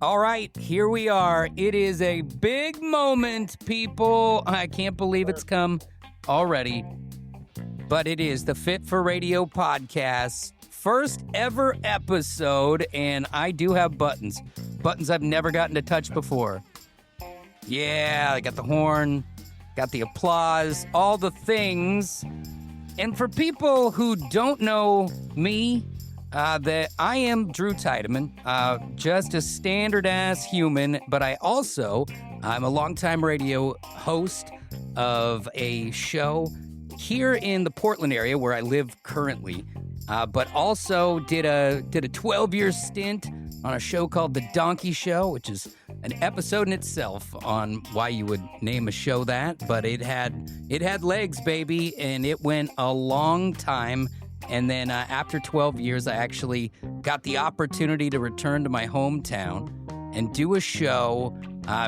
All right, here we are. It is a big moment, people. I can't believe it's come already. But it is the Fit for Radio podcast, first ever episode, and I do have buttons. Buttons I've never gotten to touch before. Yeah, I got the horn, got the applause, all the things. And for people who don't know me, that I am Drew Tiedemann, just a standard-ass human, but I'm a longtime radio host of a show here in the Portland area where I live currently, but also did a 12-year stint on a show called The Donkey Show, which is an episode in itself on why you would name a show that, but it had legs, baby, and it went a long time. And then after 12 years, I actually got the opportunity to return to my hometown and do a show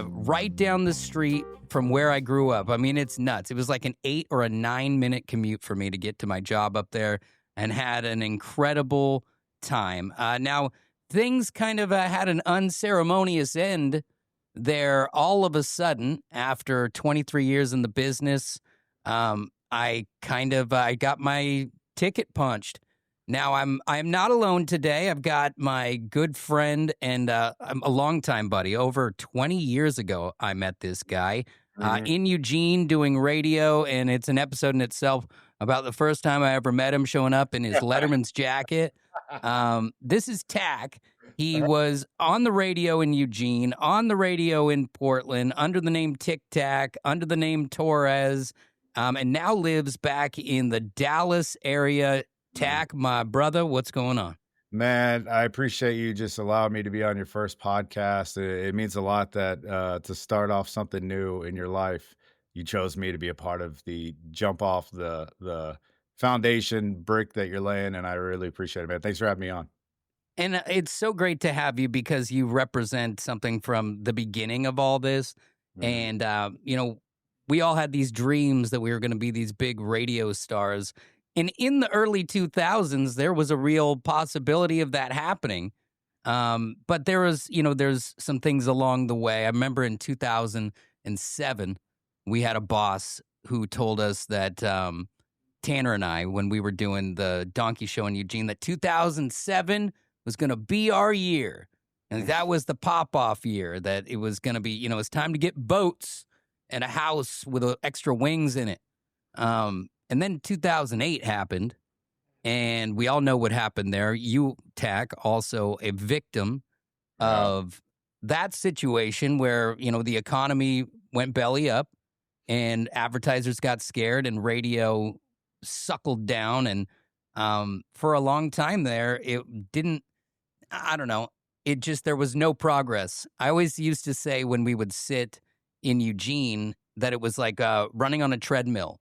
right down the street from where I grew up. I mean, it's nuts. It was like an 8 or a 9 minute commute for me to get to my job up there, and had an incredible time. Now, things kind of had an unceremonious end there all of a sudden after 23 years in the business. I got my ticket punched. Now I'm not alone today. I've got my good friend and I'm a longtime buddy. Over 20 years ago, I met this guy in Eugene doing radio, and it's an episode in itself about the first time I ever met him, showing up in his Letterman's jacket. This is Tack. He was on the radio in Eugene, on the radio in Portland, under the name Tic Tac, under the name Torres, and now lives back in the Dallas area. Tack, my brother, what's going on? Man, I appreciate you just allowing me to be on your first podcast. It means a lot that to start off something new in your life, you chose me to be a part of the jump off the foundation brick that you're laying, and I really appreciate it, man. Thanks for having me on. And it's so great to have you because you represent something from the beginning of all this. And, we all had these dreams that we were going to be these big radio stars. And in the early 2000s, there was a real possibility of that happening. But there was, there's some things along the way. I remember in 2007, we had a boss who told us that Tanner and I, when we were doing the Donkey Show in Eugene, that 2007 was going to be our year. And that was the pop-off year, that it was going to be, it's time to get boats and a house with extra wings in it. And then 2008 happened, and we all know what happened there. You, Tack, also a victim of that situation where, the economy went belly up and advertisers got scared and radio suckled down. And for a long time there, there was no progress. I always used to say when we would sit in Eugene that it was like running on a treadmill.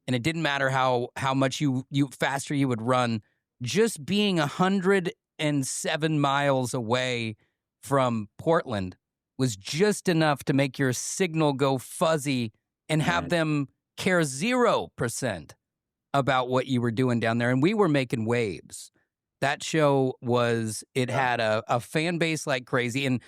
And it didn't matter how much you faster you would run, just being 107 miles away from Portland was just enough to make your signal go fuzzy and have them care 0% about what you were doing down there. And we were making waves. That show had a fan base like crazy. And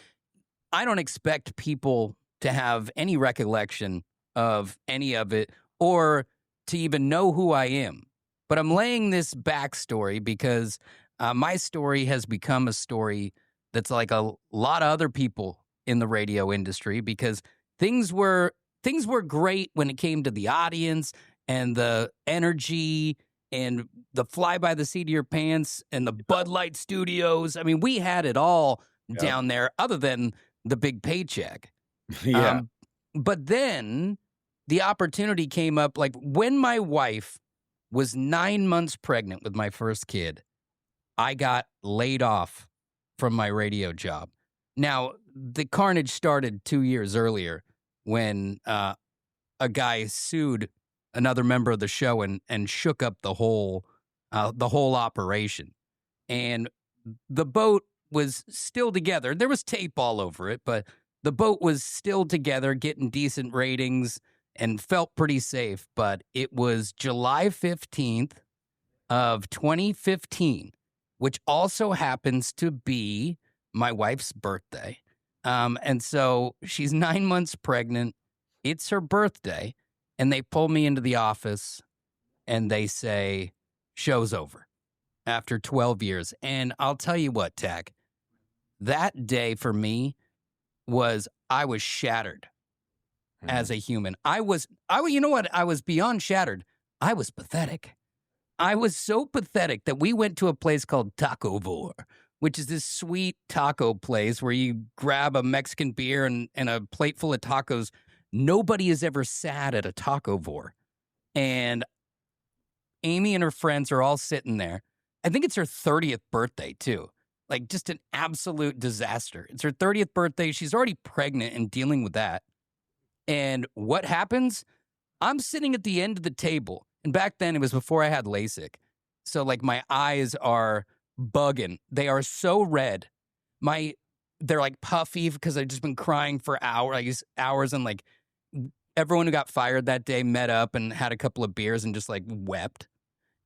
I don't expect people to have any recollection of any of it or to even know who I am. But I'm laying this backstory because my story has become a story that's like a lot of other people in the radio industry, because things were great when it came to the audience and the energy and the fly by the seat of your pants and the Bud Light studios. I mean, we had it all down there other than the big paycheck. But then the opportunity came up, like when my wife was 9 months pregnant with my first kid, I got laid off from my radio job. Now, the carnage started 2 years earlier when a guy sued another member of the show and shook up the whole operation. And the boat was still together. There was tape all over it, but the boat was still together, getting decent ratings and felt pretty safe. But it was July 15th of 2015, which also happens to be my wife's birthday. And so she's 9 months pregnant. It's her birthday. And they pull me into the office and they say, show's over after 12 years. And I'll tell you what, Tack, that day for me I was shattered as a human. You know what? I was beyond shattered. I was pathetic. I was so pathetic that we went to a place called Taco Vor, which is this sweet taco place where you grab a Mexican beer and a plate full of tacos. Nobody is ever sad at a Taco Vor. And Amy and her friends are all sitting there. I think it's her 30th birthday, too. Like, just an absolute disaster. It's her 30th birthday. She's already pregnant and dealing with that. And what happens? I'm sitting at the end of the table. And back then, it was before I had LASIK. So, like, my eyes are bugging. They are so red. They're, like, puffy because I've just been crying for hours. And, like, everyone who got fired that day met up and had a couple of beers and just, like, wept.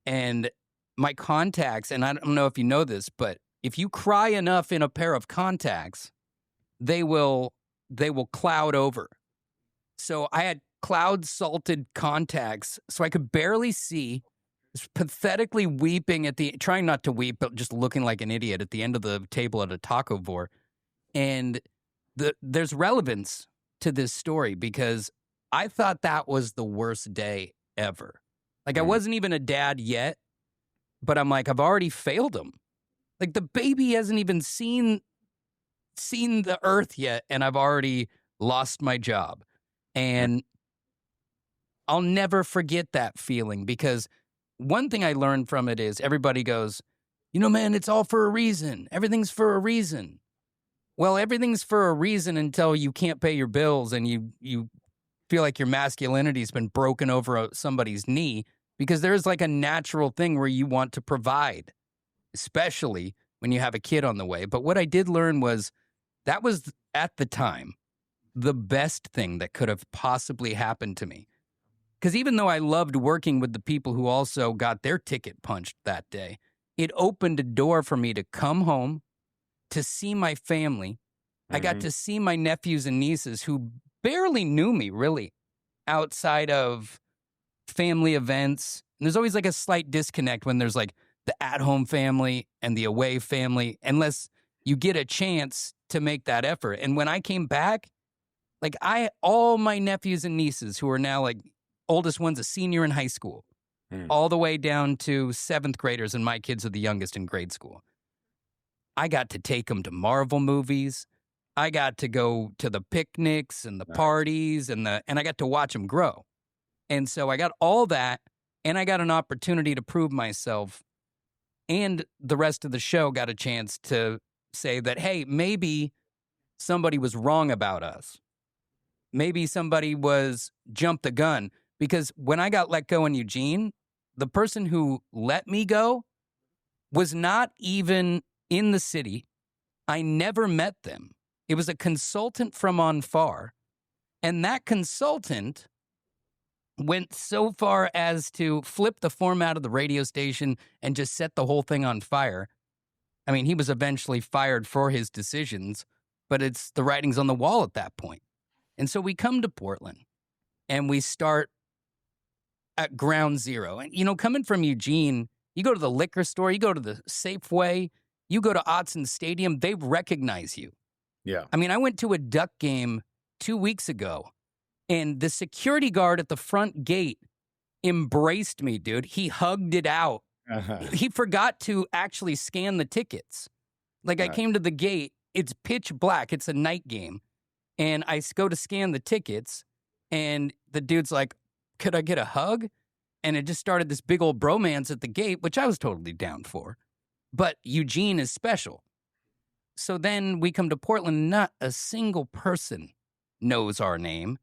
And my contacts, and I don't know if you know this, but if you cry enough in a pair of contacts, they will cloud over. So I had cloud-salted contacts, so I could barely see, just pathetically weeping trying not to weep, but just looking like an idiot at the end of the table at a Taco Vor. And there's relevance to this story because I thought that was the worst day ever. Like, I wasn't even a dad yet, but I'm like, I've already failed him. Like, the baby hasn't even seen the earth yet, and I've already lost my job. And I'll never forget that feeling because one thing I learned from it is everybody goes, you know, man, it's all for a reason. Everything's for a reason. Well, everything's for a reason until you can't pay your bills and you feel like your masculinity's been broken over somebody's knee because there's like a natural thing where you want to provide, especially when you have a kid on the way. But what I did learn was that was at the time the best thing that could have possibly happened to me. Because even though I loved working with the people who also got their ticket punched that day, it opened a door for me to come home, to see my family. I got to see my nephews and nieces who barely knew me, really, outside of family events. And there's always like a slight disconnect when there's like the at-home family and the away family, unless you get a chance to make that effort. And when I came back, like all my nephews and nieces who are now like oldest one's a senior in high school, all the way down to 7th graders, and my kids are the youngest in grade school. I got to take them to Marvel movies. I got to go to the picnics and the parties and I got to watch them grow. And so I got all that, and I got an opportunity to prove myself. And the rest of the show got a chance to say that, hey, maybe somebody was wrong about us. Maybe somebody jumped the gun. Because when I got let go in Eugene, the person who let me go was not even in the city. I never met them. It was a consultant from on far. And that consultant went so far as to flip the format of the radio station and just set the whole thing on fire. I mean, he was eventually fired for his decisions, but it's the writing's on the wall at that point. And so we come to Portland and we start at ground zero. And, you know, coming from Eugene, you go to the liquor store, you go to the Safeway, you go to Autzen Stadium, they recognize you. Yeah. I mean, I went to a Duck game 2 weeks ago, and the security guard at the front gate embraced me, dude. He hugged it out. He forgot to actually scan the tickets. Like, I came to the gate, it's pitch black, it's a night game. And I go to scan the tickets, and the dude's like, could I get a hug? And it just started this big old bromance at the gate, which I was totally down for. But Eugene is special. So then we come to Portland, not a single person knows our name.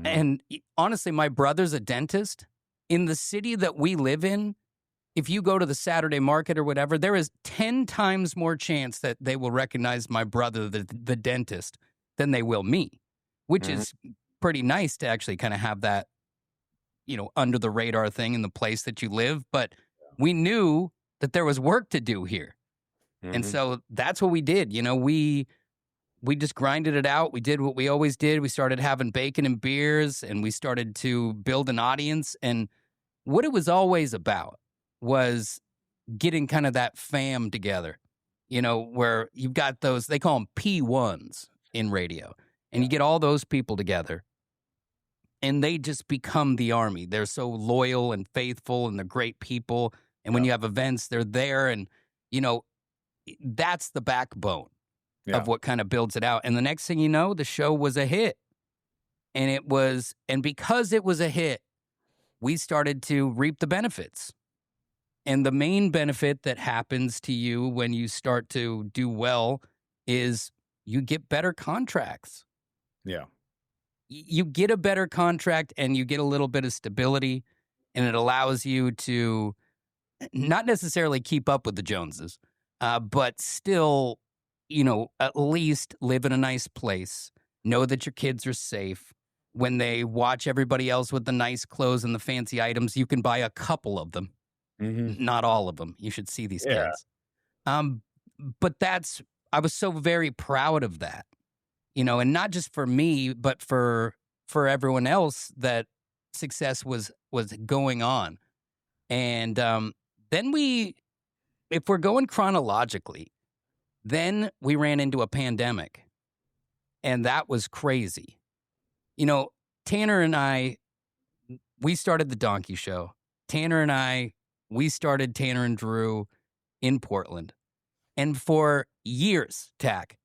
And honestly, my brother's a dentist. In the city that we live in, if you go to the Saturday market or whatever, there is 10 times more chance that they will recognize my brother, the dentist, than they will me, which is pretty nice to actually kind of have that, you know, under the radar thing in the place that you live. But we knew that there was work to do here. And so that's what we did. You know, we we just grinded it out. We did what we always did. We started having bacon and beers, and we started to build an audience. And what it was always about was getting kind of that fam together, where you've got those, they call them P1s in radio, and you get all those people together, and they just become the army. They're so loyal and faithful, and they're great people. And when you have events, they're there, and that's the backbone of what kind of builds it out. And the next thing you know, the show was a hit. And because it was a hit, we started to reap the benefits. And the main benefit that happens to you when you start to do well is you get better contracts. Yeah. You get a better contract, and you get a little bit of stability, and it allows you to not necessarily keep up with the Joneses, but still, at least live in a nice place, know that your kids are safe. When they watch everybody else with the nice clothes and the fancy items, you can buy a couple of them, not all of them. You should see these kids. But I was so very proud of that, and not just for me, but for everyone else, that success was going on. And then if we're going chronologically, then we ran into a pandemic, and that was crazy. Tanner and I, we started the Donkey Show. Tanner and I, we started Tanner and Drew in Portland. And for years, Tack,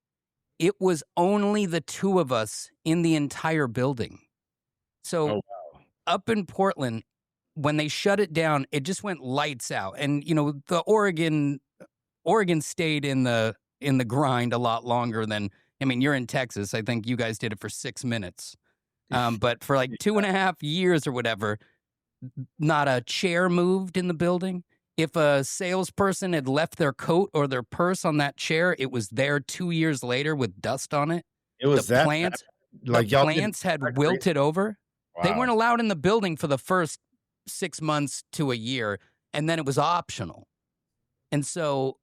it was only the two of us in the entire building. So up in Portland, when they shut it down, it just went lights out. And, the Oregon stayed in the grind a lot longer than, you're in Texas. I think you guys did it for 6 minutes. But for like 2.5 years or whatever, not a chair moved in the building. If a salesperson had left their coat or their purse on that chair, it was there 2 years later with dust on it. It was the plants had wilted over. Wow. They weren't allowed in the building for the first 6 months to a year, and then it was optional. And so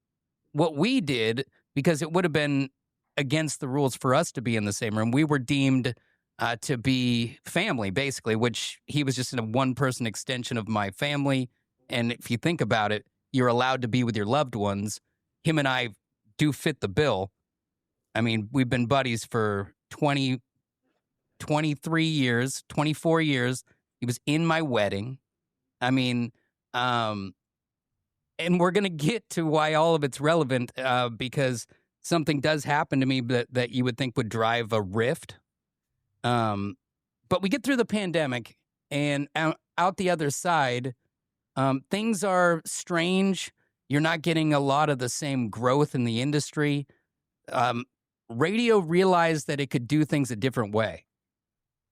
what we did, because it would have been against the rules for us to be in the same room, we were deemed to be family, basically, which he was just a one-person extension of my family. And if you think about it, you're allowed to be with your loved ones. Him and I do fit the bill. We've been buddies for 23 years, 24 years. He was in my wedding. And we're going to get to why all of it's relevant, because something does happen to me that you would think would drive a rift. But we get through the pandemic, and out the other side, things are strange. You're not getting a lot of the same growth in the industry. Radio realized that it could do things a different way.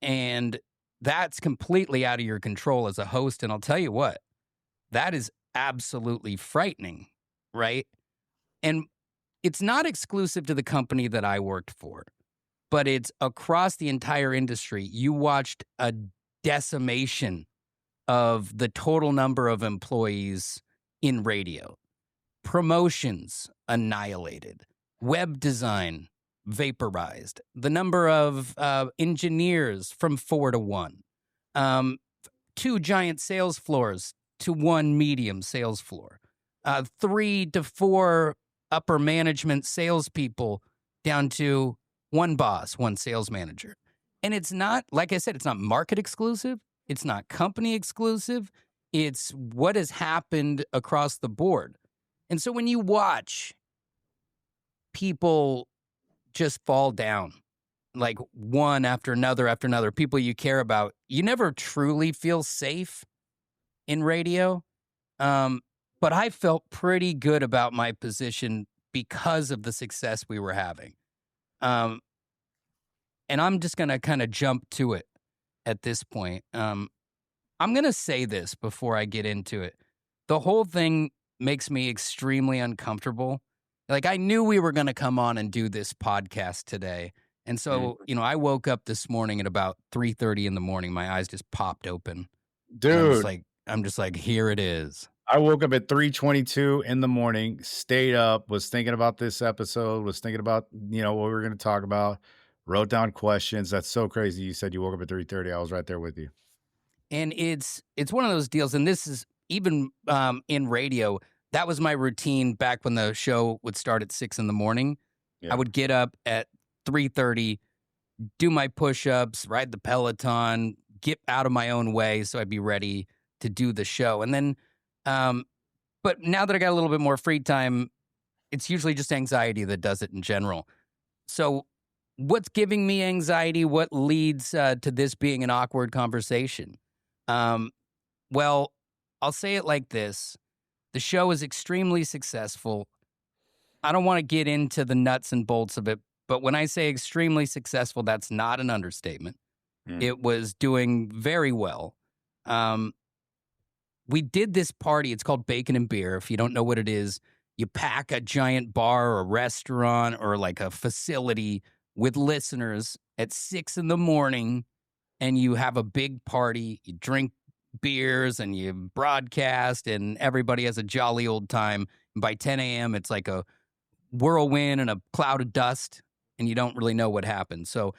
And that's completely out of your control as a host. And I'll tell you what, that is absolutely frightening, right? And it's not exclusive to the company that I worked for, but it's across the entire industry. You watched a decimation of the total number of employees in radio. Promotions annihilated. Web design vaporized. The number of engineers from 4 to 1. 2 giant sales floors to 1 medium sales floor. 3 to 4 upper management salespeople down to 1 boss, 1 sales manager. And it's not, like I said, it's not market exclusive. It's not company exclusive. It's what has happened across the board. And so when you watch people just fall down, like one after another, people you care about, you never truly feel safe in radio. But I felt pretty good about my position because of the success we were having. And I'm just going to kind of jump to it at this point. I'm going to say this before I get into it. The whole thing makes me extremely uncomfortable. Like, I knew we were going to come on and do this podcast today. And so, I woke up this morning at about 3:30 in the morning. My eyes just popped open. Dude. I'm just like, here it is. I woke up at 3:22 in the morning, stayed up, was thinking about this episode, was thinking about, what we were gonna talk about, wrote down questions. That's so crazy. You said you woke up at 3:30. I was right there with you. And it's one of those deals, and this is even in radio. That was my routine back when the show would start at 6 in the morning. I Yeah. would get up at 3:30, do my push-ups, ride the Peloton, get out of my own way so I'd be ready to do the show. And then, but now that I got a little bit more free time, it's usually just anxiety that does it in general. So what's giving me anxiety? What leads to this being an awkward conversation? Well, I'll say it like this. The show is extremely successful. I don't want to get into the nuts and bolts of it, but when I say extremely successful, that's not an understatement. Mm. It was doing very well. We did this party. It's called Bacon and Beer. If you don't know what it is, you pack a giant bar or a restaurant or like a facility with listeners at 6 in the morning, and you have a big party. You drink beers and you broadcast, and everybody has a jolly old time. And by 10 a.m., it's like a whirlwind and a cloud of dust, and you don't really know what happened. So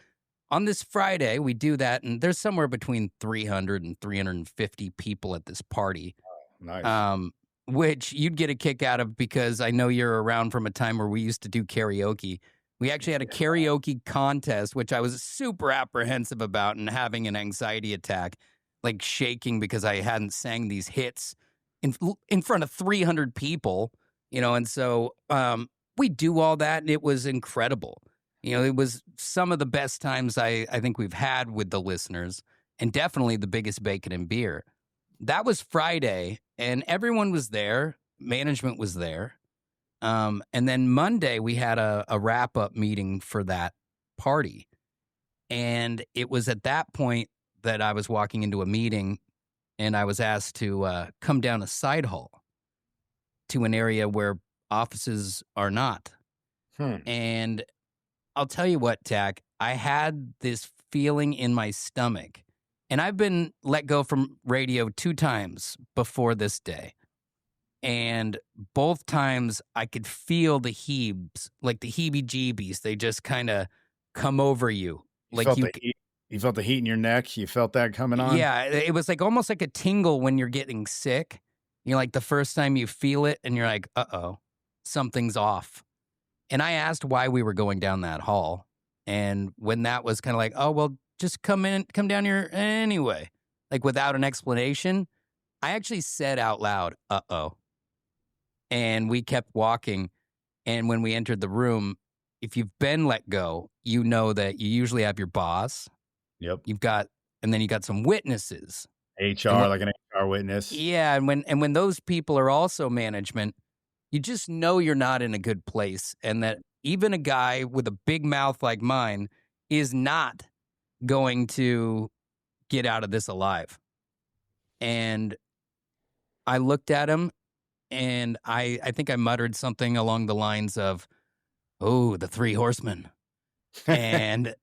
on this Friday, we do that, and there's somewhere between 300 and 350 people at this party. Nice. Which you'd get a kick out of because I know you're around from a time where we used to do karaoke. We actually had a karaoke contest, which I was super apprehensive about and having an anxiety attack, like shaking because I hadn't sang these hits in front of 300 people, and so we do all that, and it was incredible. It was some of the best times I think we've had with the listeners, and definitely the biggest Bacon and Beer. That was Friday, and everyone was there. Management was there. And then Monday, we had a wrap-up meeting for that party. And it was at that point that I was walking into a meeting, and I was asked to come down a side hall to an area where offices are not. And I'll tell you what, Tack, I had this feeling in my stomach. And I've been let go from radio 2 times before this day. And both times I could feel the heebs, like the heebie-jeebies. They just kind of come over you. You felt the heat in your neck? You felt that coming on? Yeah, it was like almost like a tingle when you're getting sick. Like the first time you feel it and you're like, uh-oh, something's off. And I asked why we were going down that hall. And when that was kind of like, oh, well, just come down here anyway, like without an explanation, I actually said out loud, uh-oh. And we kept walking. And when we entered the room, if you've been let go, you know that you usually have your boss. Yep. And then you got some witnesses. HR, like an HR witness. Yeah. And when those people are also management, you just know you're not in a good place. And that even a guy with a big mouth like mine is not going to get out of this alive. And I looked at him, and I think I muttered something along the lines of, oh, the 3 horsemen. And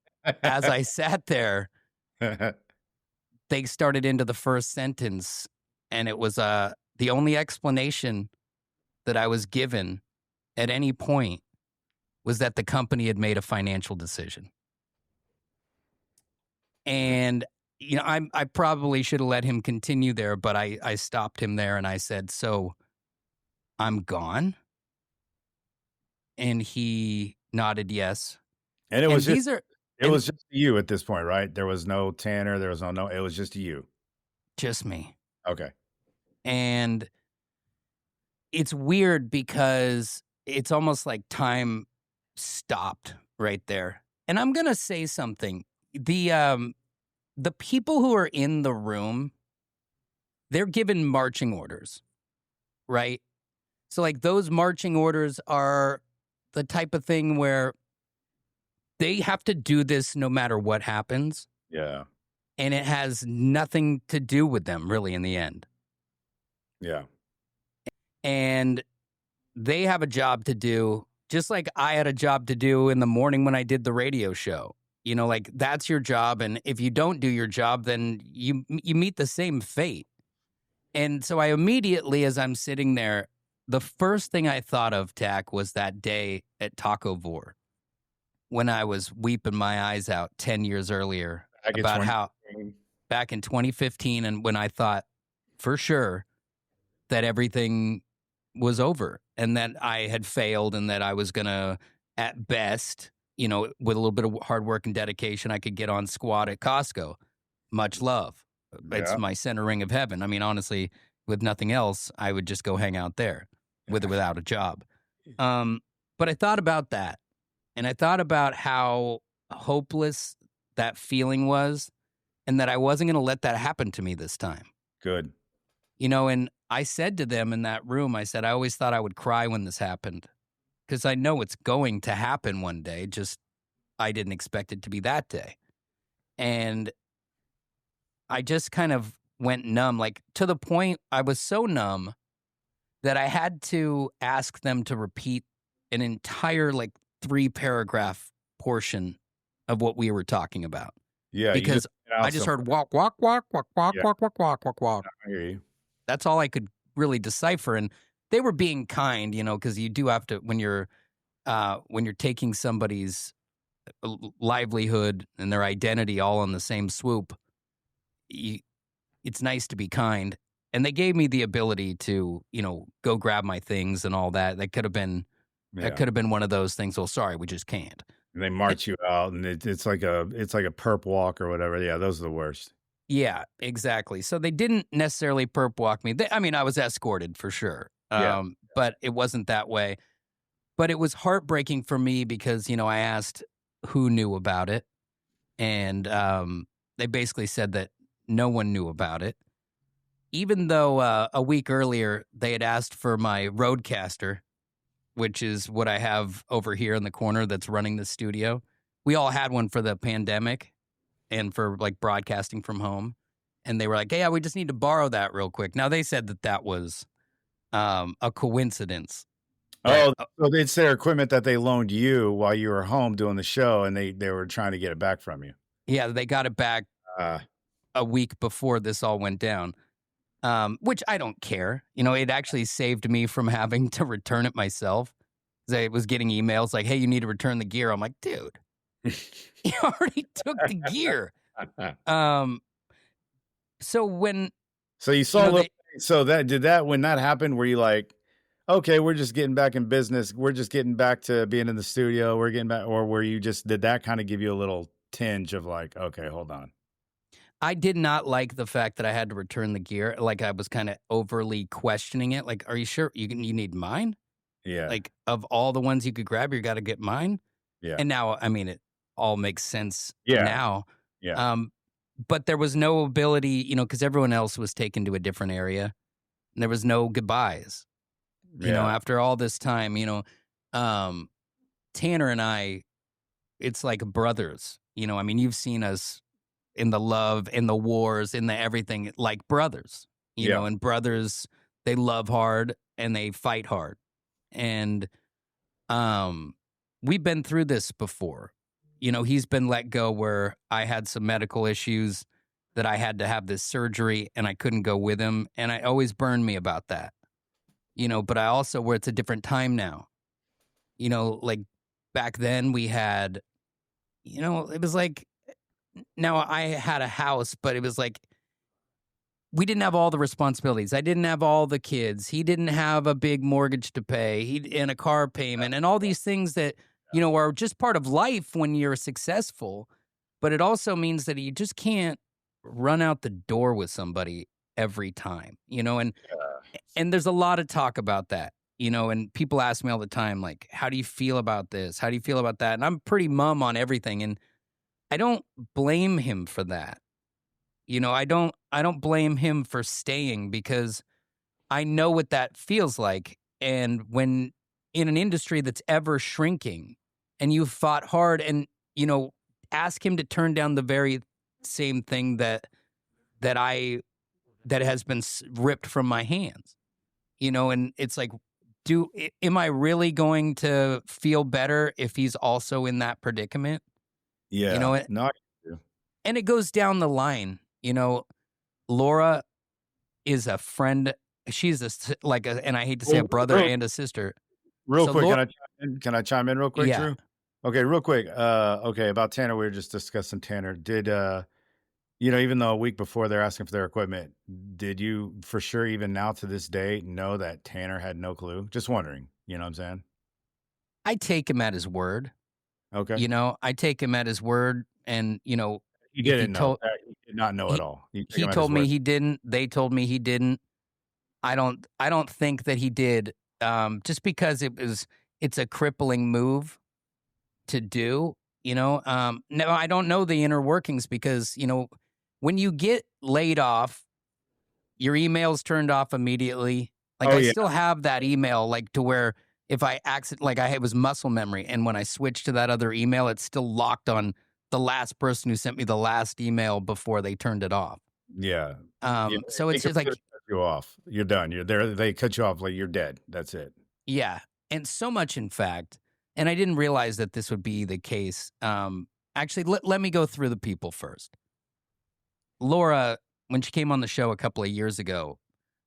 as I sat there, they started into the first sentence, and it was the only explanation that I was given at any point was that the company had made a financial decision. And, I probably should have let him continue there, but I stopped him there and I said, so I'm gone? And he nodded yes. And it was just you at this point, right? There was no Tanner, there was no, it was just you. Just me. Okay. And it's weird because it's almost like time stopped right there. And I'm going to say something. The people who are in the room, they're given marching orders, right? So like those marching orders are the type of thing where they have to do this no matter what happens. Yeah. And it has nothing to do with them really in the end. Yeah. And they have a job to do, just like I had a job to do in the morning when I did the radio show. Like that's your job. And if you don't do your job, then you meet the same fate. And so I immediately, as I'm sitting there, the first thing I thought of, Tack, was that day at Taco Vor when I was weeping my eyes out 10 years earlier I get about 20. how back in 2015, and when I thought for sure that everything was over and that I had failed and that I was going to, at best, with a little bit of hard work and dedication, I could get on squad at Costco. Much love. It's Yeah. my center ring of heaven. I mean, honestly, with nothing else, I would just go hang out there without a job. But I thought about that, and I thought about how hopeless that feeling was, and that I wasn't going to let that happen to me this time. Good. And I said to them in that room, I said, I always thought I would cry when this happened because I know it's going to happen one day. Just I didn't expect it to be that day. And I just kind of went numb, like to the point I was so numb that I had to ask them to repeat an entire 3-paragraph portion of what we were talking about. Yeah. Because I just heard walk, walk, walk, walk, walk, Yeah. walk, walk, walk, walk, walk. I hear you. That's all I could really decipher. And they were being kind, because you do have to, when you're taking somebody's livelihood and their identity all on the same swoop, it's nice to be kind. And they gave me the ability to, go grab my things and all that. That could have been one of those things. Well, sorry, we just can't. They march you out, and it's like a perp walk or whatever. Yeah, those are the worst. Yeah, exactly. So they didn't necessarily perp walk me. I was escorted for sure. Yeah. But it wasn't that way. But it was heartbreaking for me because, I asked who knew about it. And they basically said that no one knew about it. Even though a week earlier they had asked for my Roadcaster, which is what I have over here in the corner that's running the studio. We all had one for the pandemic and for broadcasting from home. And they were like, hey, yeah, we just need to borrow that real quick. Now, they said that was a coincidence. Oh, so it's their equipment that they loaned you while you were home doing the show, and they were trying to get it back from you. Yeah, they got it back a week before this all went down, which I don't care. It actually saved me from having to return it myself. I was getting emails like, hey, you need to return the gear. I'm like, dude, you already took the gear. So you saw when that happened, were you like, okay, we're just getting back in business, we're just getting back to being in the studio, we're getting back, or were you just, did that kind of give you a little tinge of like, okay, hold on? I did not like the fact that I had to return the gear. I was kind of overly questioning it. Are you sure you need mine? Yeah. Of all the ones you could grab, you got to get mine. Yeah. And now, it all makes sense Yeah. now. Yeah. But there was no ability, because everyone else was taken to a different area. And there was no goodbyes. After all this time, Tanner and I, it's like brothers. You've seen us in the love, in the wars, in the everything, like brothers. And brothers, they love hard and they fight hard. And we've been through this before. He's been let go where I had some medical issues that I had to have this surgery and I couldn't go with him. And it always burned me about that. But I also, where it's a different time now, back then we had, it was like, now I had a house, but it was like, we didn't have all the responsibilities. I didn't have all the kids. He didn't have a big mortgage to pay and a car payment and all these things that, are just part of life when you're successful. But it also means that you just can't run out the door with somebody every time, and there's a lot of talk about that, and people ask me all the time, like, how do you feel about this? How do you feel about that? And I'm pretty mum on everything. And I don't blame him for that. I don't blame him for staying because I know what that feels like. And when in an industry that's ever shrinking and you fought hard and, ask him to turn down the very same thing that has been ripped from my hands, and it's like, am I really going to feel better if he's also in that predicament? Yeah. And it goes down the line, Laura, is a friend. She's and I hate to say a Well, brother and a sister. real So quick, Laura, can I chime in real quick, yeah, Drew? Okay, real quick. Okay, about Tanner, we were just discussing Tanner. Even though a week before they're asking for their equipment, did you for sure even now to this day know that Tanner had no clue? Just wondering, you know what I'm saying? I take him at his word. Okay. I take him at his word, and He if he didn't know. told He did not know at he all. You take he him at his told me word. he didn't. They told me he didn't. I don't think that he did. Just because it's a crippling move to do. No, I don't know the inner workings because when you get laid off, your email's turned off immediately. Like Oh I yeah. still have that email, like to where if I like I it was muscle memory, and when I switch to that other email, it's still locked on the last person who sent me the last email before they turned it off. Yeah. Yeah. So They it's just like, completely cut you off. You're done. You're there. They cut you off like you're dead. That's it. yeah, and so much in fact, and I didn't realize that this would be the case. Actually, let me go through the people first. Laura, when she came on the show a couple of years ago,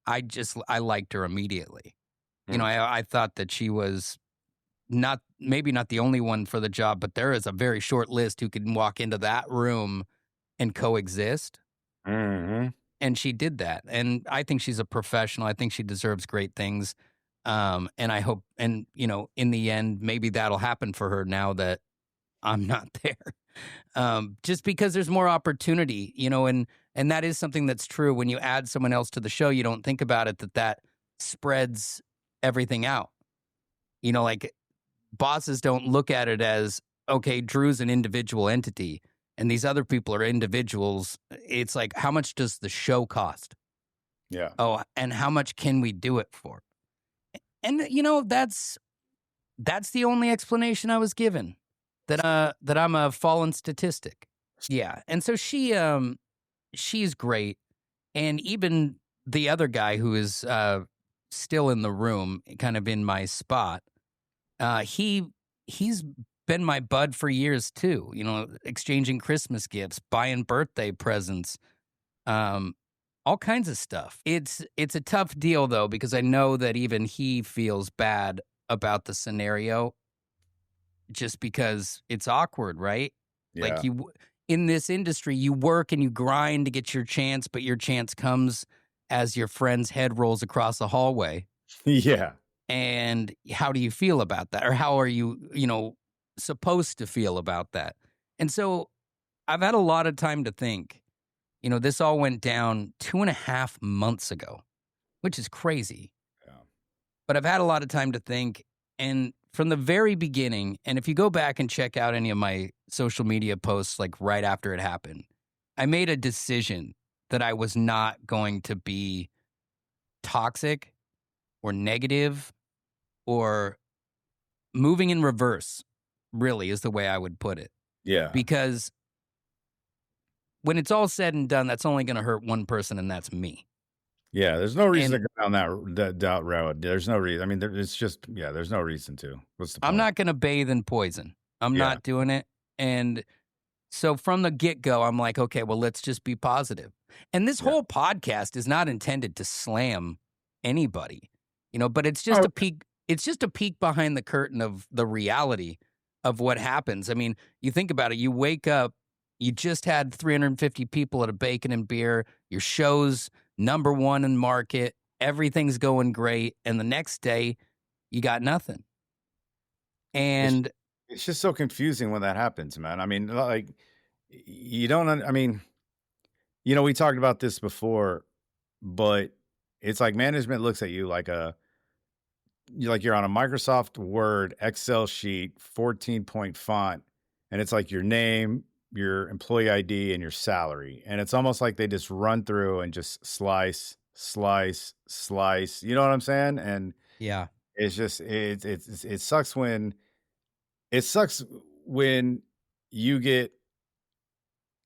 I liked her immediately. Mm. I thought that she was maybe not the only one for the job, but there is a very short list who can walk into that room and coexist. Hmm. And she did that. And I think she's a professional. I think she deserves great things. And I hope, and in the end, maybe that'll happen for her now that I'm not there. Just because there's more opportunity, and that is something that's true. When you add someone else to the show, you don't think about it that spreads everything out. Like bosses don't look at it as, okay, Drew's an individual entity and these other people are individuals. It's like, how much does the show cost? Yeah. Oh, and how much can we do it for? And that's the only explanation I was given, that I'm a fallen statistic. Yeah. And so she's great. And even the other guy who is still in the room, kind of in my spot, he's been my bud for years too. Exchanging Christmas gifts, buying birthday presents, all kinds of stuff. It's a tough deal though, because I know that even he feels bad about the scenario, just because it's awkward, right? Like Yeah. in this industry, you work and you grind to get your chance, but your chance comes as your friend's head rolls across the hallway. Yeah. And how do you feel about that? Or how are you, supposed to feel about that? And so I've had a lot of time to think. This all went down 2.5 months ago, which is crazy. Yeah. But I've had a lot of time to think. And from the very beginning, and if you go back and check out any of my social media posts, like right after it happened, I made a decision that I was not going to be toxic or negative or moving in reverse, really, is the way I would put it. Yeah. Because when it's all said and done, that's only going to hurt one person, and that's me. Yeah. There's no reason And to go down that route. There's no reason. I mean, it's just, yeah, there's no reason to. What's the I'm point? not going to bathe in poison. I'm Yeah. not doing it. And so from the get-go, I'm like, okay, well, let's just be positive. And this Yeah. whole podcast is not intended to slam anybody, but it's just Oh, a peek. It's just a peek behind the curtain of the reality of what happens. I mean, you think about it. You wake up, you just had 350 people at a bacon and beer. Your show's #1 in market. Everything's going great. And the next day, you got nothing. it's And it's just so confusing when that happens, man. I mean, like you don't. I mean, we talked about this before, but it's like management looks at you like you're on a Microsoft Word Excel sheet, 14-point font, and it's like your name, your employee ID, and your salary. And it's almost like they just run through and just slice, slice, slice. You know what I'm saying? And yeah. it's just it sucks when you get,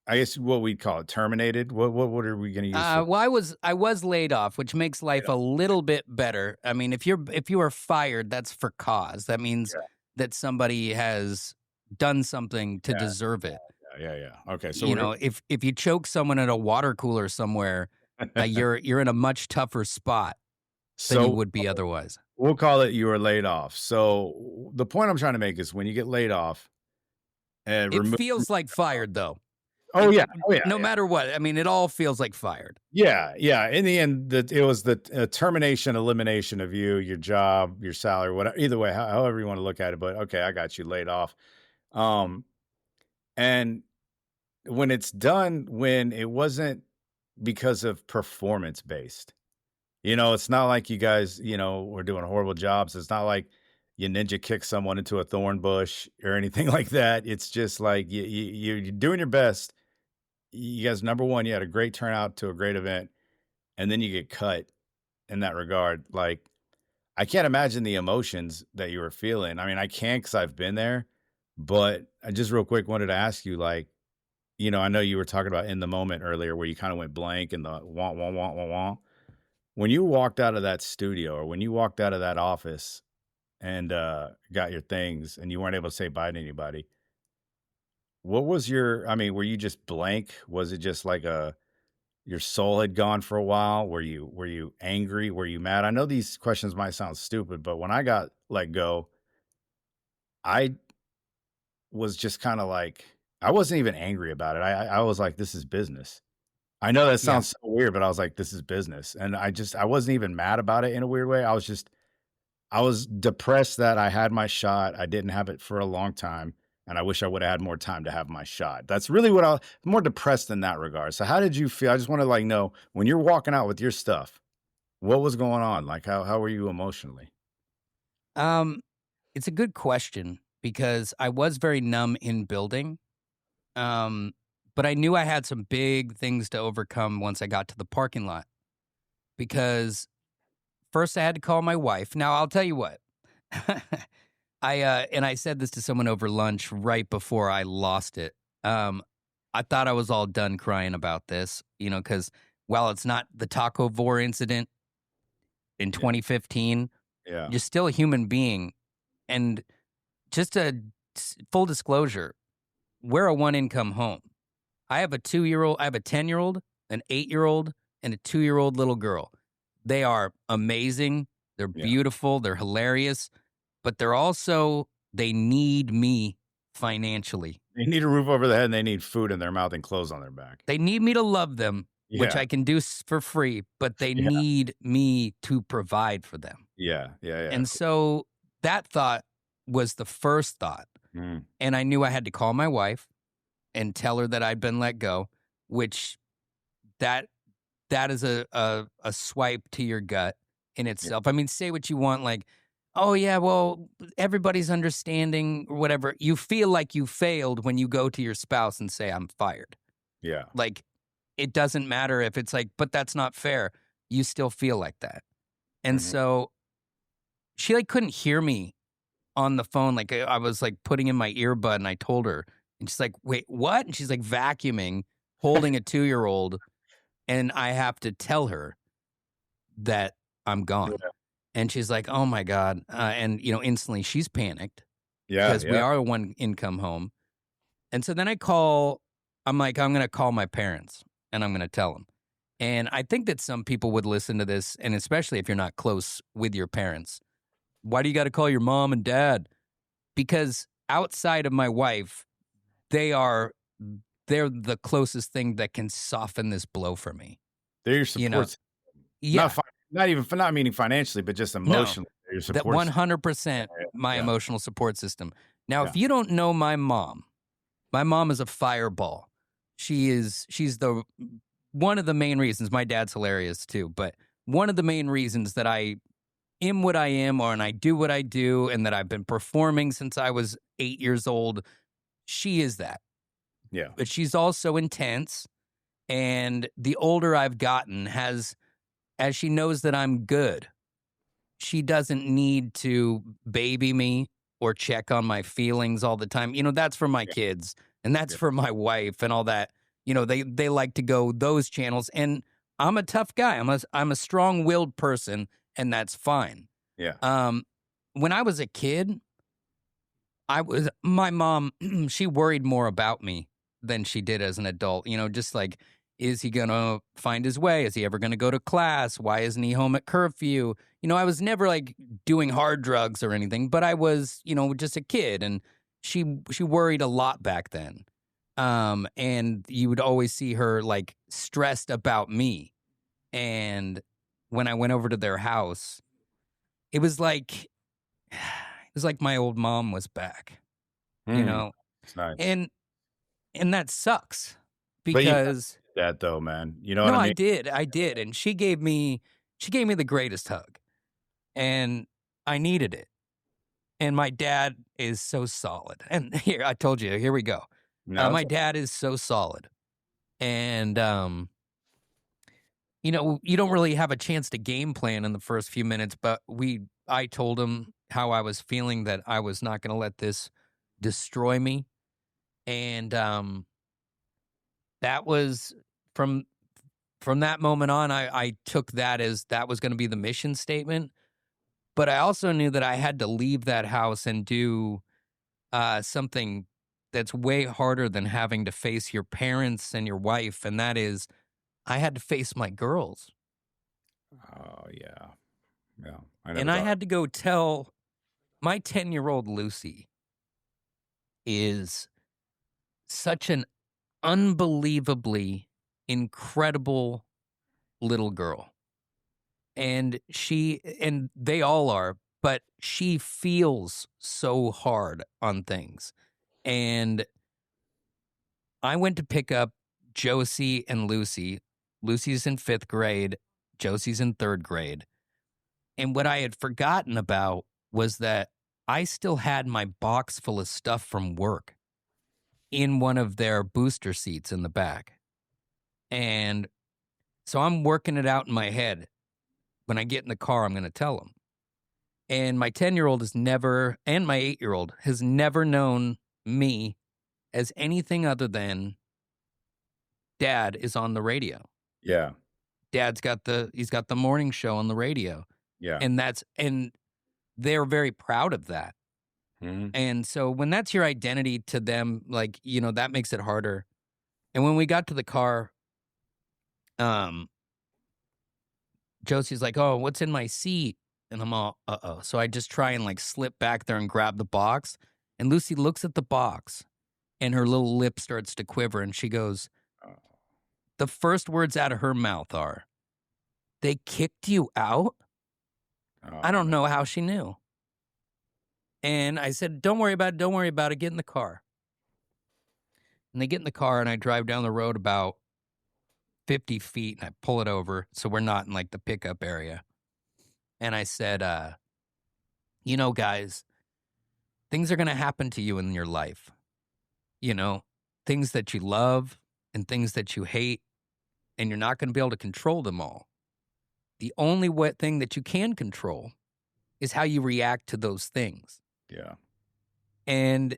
I guess what we'd call it, terminated. What are we gonna use for Well, I was laid off, which makes life a little bit better. I mean, if you are fired, that's for cause. That means yeah, that somebody has done something to deserve it. yeah. Okay. So If you choke someone at a water cooler somewhere, You're in a much tougher spot than you So would be otherwise. we'll call it you were laid off. So the point I'm trying to make is when you get laid off and It remove. feels like fired, though. Oh yeah, oh yeah, No yeah. matter what, I mean, it all feels like fired. Yeah, yeah. In the end, it was the termination, elimination of you, your job, your salary, whatever. Either way, however you want to look at it. But okay, I got you laid off. Um, and when it's done, when it wasn't because of performance based, it's not like you guys, were doing horrible jobs. It's not like you ninja kick someone into a thorn bush or anything like that. It's just like you're doing your best. You guys, number one, you had a great turnout to a great event, and then you get cut in that regard. Like, I can't imagine the emotions that you were feeling. I mean, I can because I've been there, but I just real quick wanted to ask you, like, I know you were talking about in the moment earlier where you kind of went blank and the wah, wah, wah, wah, wah. When you walked out of that studio or when you walked out of that office and got your things and you weren't able to say bye to anybody, what was I mean, were you just blank? Was it just like your soul had gone for a while? Were you angry? Were you mad? I know these questions might sound stupid, but when I got let go, I was just kind of like, I wasn't even angry about it. I was like, this is business. I know that Yeah. sounds so weird, but I was like, this is business. And I wasn't even mad about it in a weird way. I was depressed that I had my shot. I didn't have it for a long time. And I wish I would have had more time to have my shot. That's really what I'm more depressed in that regard. So how did you feel? I just want to like know when you're walking out with your stuff, what was going on? Like how were you emotionally? Um, it's a good question because I was very numb in building. Um, but I knew I had some big things to overcome once I got to the parking lot because first I had to call my wife. Now I'll tell you what. I said this to someone over lunch right before I lost it. I thought I was all done crying about this, because while it's not the taco vor incident in Yeah. 2015, Yeah. you're still a human being. And just full disclosure, we're a one income home. I have a 2-year-old, I have a 10-year-old, an 8-year-old, and a 2-year-old little girl. They are amazing. They're Yeah. beautiful. They're hilarious, but they need me financially. They need a roof over their head and they need food in their mouth and clothes on their back. They need me to love them, which Yeah. I can do for free, but they Yeah. need me to provide for them. Yeah. Yeah. Yeah. And so that thought was the first thought. Mm. And I knew I had to call my wife and tell her that I'd been let go, which that is a swipe to your gut in Yeah. itself. I mean, say what you want, like, oh yeah, well, everybody's understanding or whatever. You feel like you failed when you go to your spouse and say, I'm fired. Yeah. Like, it doesn't matter if it's like, but that's not fair. You still feel like that. And Mhm. so she like couldn't hear me on the phone. Like I was like putting in my earbud and I told her and she's like, wait, what? And she's like vacuuming, holding a 2-year-old. And I have to tell her that I'm gone. Yeah. And she's like, oh my God. And instantly she's panicked Yeah. because we Yeah. are a one income home. And so then I'm like, I'm going to call my parents and I'm going to tell them. And I think that some people would listen to this, and especially if you're not close with your parents. Why do you got to call your mom and dad? Because outside of my wife, they're the closest thing that can soften this blow for me. They're your You know, support. yeah, Not meaning financially, but just no, emotionally. They're your that support. 100% Yeah. my Yeah. emotional support system. Now, Yeah. if you don't know my mom is a fireball. She's the one of the main reasons. My dad's hilarious too, but one of the main reasons that I am what I am, and I do what I do, and that I've been performing since I was 8 years old. She is that. Yeah. But she's also intense. And the older I've gotten, as she knows that I'm good, she doesn't need to baby me or check on my feelings all the time. That's for my Yeah. kids and that's Yeah. for my wife and all that. They like to go those channels. And I'm a tough guy. I'm a strong-willed person, and that's fine. Yeah. When I was a kid, my mom, she worried more about me than she did as an adult. Just like Is he going to find his way? Is he ever going to go to class? Why isn't he home at curfew? I was never like doing hard drugs or anything, but I was, just a kid, and she worried a lot back then. And you would always see her like stressed about me. And when I went over to their house, it was like my old mom was back, It's nice. and that sucks But you because that though, man. You know what no, I I mean? did. I did. And she gave me the greatest hug, and I needed it. And my dad is so solid. And here, I told you, here we go. No, My dad is so solid. And, you don't really have a chance to game plan in the first few minutes, but I told him how I was feeling, that I was not going to let this destroy me. And, that was from that moment on, I took that as that was going to be the mission statement. But I also knew that I had to leave that house and do something that's way harder than having to face your parents and your wife, and that is I had to face my girls. oh yeah. Yeah. I never And I thought. had to go tell my 10-year-old Lucy is such an unbelievably incredible little girl. And they all are, but she feels so hard on things. And I went to pick up Josie and Lucy. Lucy's in 5th grade. Josie's in 3rd grade. And what I had forgotten about was that I still had my box full of stuff from work in one of their booster seats in the back. And so I'm working it out in my head. When I get in the car, I'm going to tell them. And my 10-year-old has never, and my 8-year-old has never known me as anything other than Dad is on the radio. Yeah. He's got the morning show on the radio. Yeah. And they're very proud of that. Mm-hmm. And so when that's your identity to them, like, that makes it harder. And when we got to the car, Josie's like, "Oh, what's in my seat?" And I'm all, uh-oh. So I just try and like slip back there and grab the box. And Lucy looks at the box and her little lip starts to quiver. And she goes, Oh. the first words out of her mouth are, "They kicked you out?" Oh, I don't know how she knew. And I said, "Don't worry about it. Don't worry about it. Get in the car." And they get in the car and I drive down the road about 50 feet and I pull it over. So we're not in like the pickup area. And I said, guys, things are going to happen to you in your life. Things that you love and things that you hate, and you're not going to be able to control them all. The only thing that you can control is how you react to those things. Yeah. And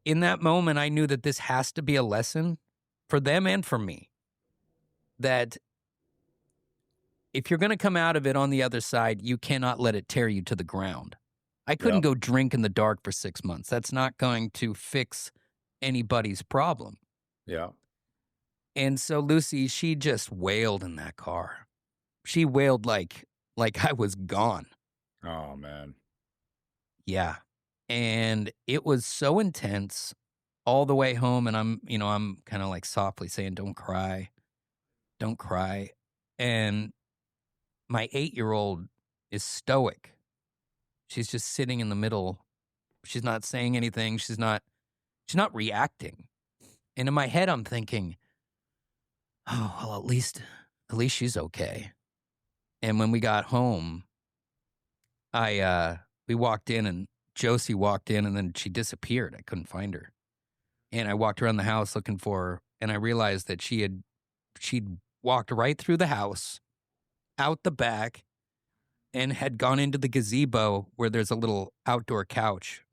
in that moment, I knew that this has to be a lesson for them and for me. That if you're going to come out of it on the other side, you cannot let it tear you to the ground. I couldn't go drink in the dark for 6 months. That's not going to fix anybody's problem. Yeah. And so Lucy, she just wailed in that car. She wailed like I was gone. Oh, man. Yeah. And it was so intense all the way home. And I'm kind of like softly saying, "Don't cry. Don't cry." And my 8-year-old is stoic. She's just sitting in the middle. She's not saying anything. She's not reacting. And in my head, I'm thinking, "Oh, well, at least she's okay." And when we got home, we walked in and Josie walked in and then she disappeared. I couldn't find her. And I walked around the house looking for her, and I realized that she'd walked right through the house, out the back, and had gone into the gazebo where there's a little outdoor couch.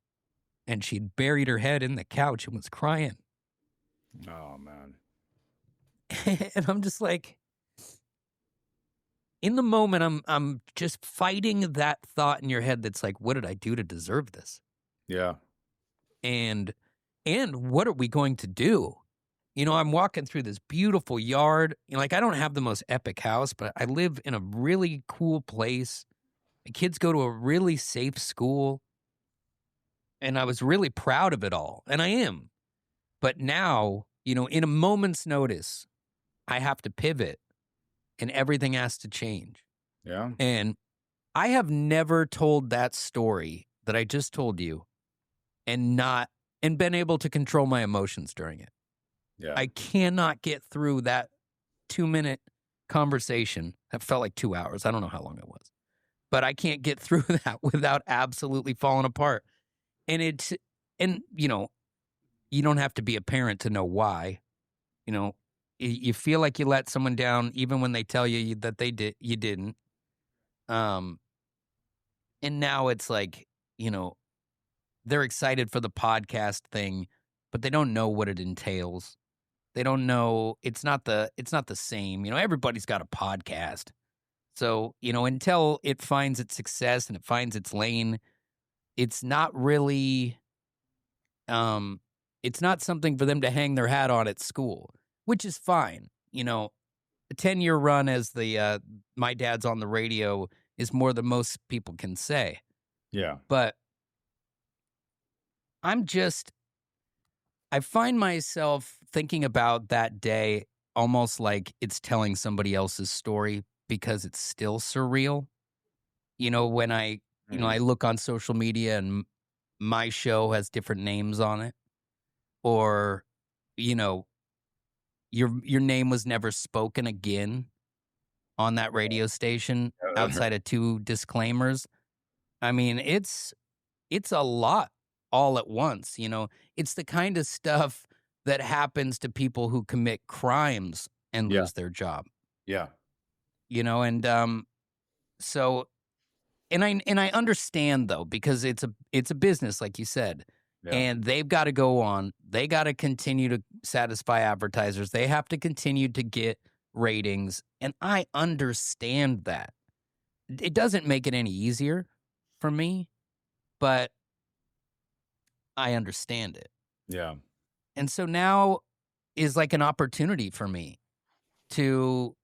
And she'd buried her head in the couch and was crying. Oh, man. And I'm just like, in the moment, I'm just fighting that thought in your head that's like, what did I do to deserve this? Yeah. And what are we going to do? I'm walking through this beautiful yard. Like, I don't have the most epic house, but I live in a really cool place. My kids go to a really safe school, and I was really proud of it all, and I am. But now, in a moment's notice, I have to pivot, and everything has to change. Yeah. And I have never told that story that I just told you and been able to control my emotions during it. Yeah. I cannot get through that 2-minute conversation. That felt like 2 hours. I don't know how long it was, but I can't get through that without absolutely falling apart. And you don't have to be a parent to know why. You feel like you let someone down even when they tell you that you didn't. And now it's like, they're excited for the podcast thing, but they don't know what it entails. They don't know, it's not the same. Everybody's got a podcast. So, until it finds its success and it finds its lane, it's not really it's not something for them to hang their hat on at school, which is fine. A 10-year run as the my dad's on the radio is more than most people can say. Yeah. But I find myself thinking about that day almost like it's telling somebody else's story because it's still surreal. When I look on social media and my show has different names on it, or, your name was never spoken again on that radio station outside of 2 disclaimers. I mean, it's a lot all at once. It's the kind of stuff that happens to people who commit crimes and Yeah. lose their job. Yeah. And so and I understand though, because it's a business, like you said. Yeah. And they've got to go on. They got to continue to satisfy advertisers. They have to continue to get ratings. And I understand that. It doesn't make it any easier for me, but I understand it. Yeah. And so now is like an opportunity for me to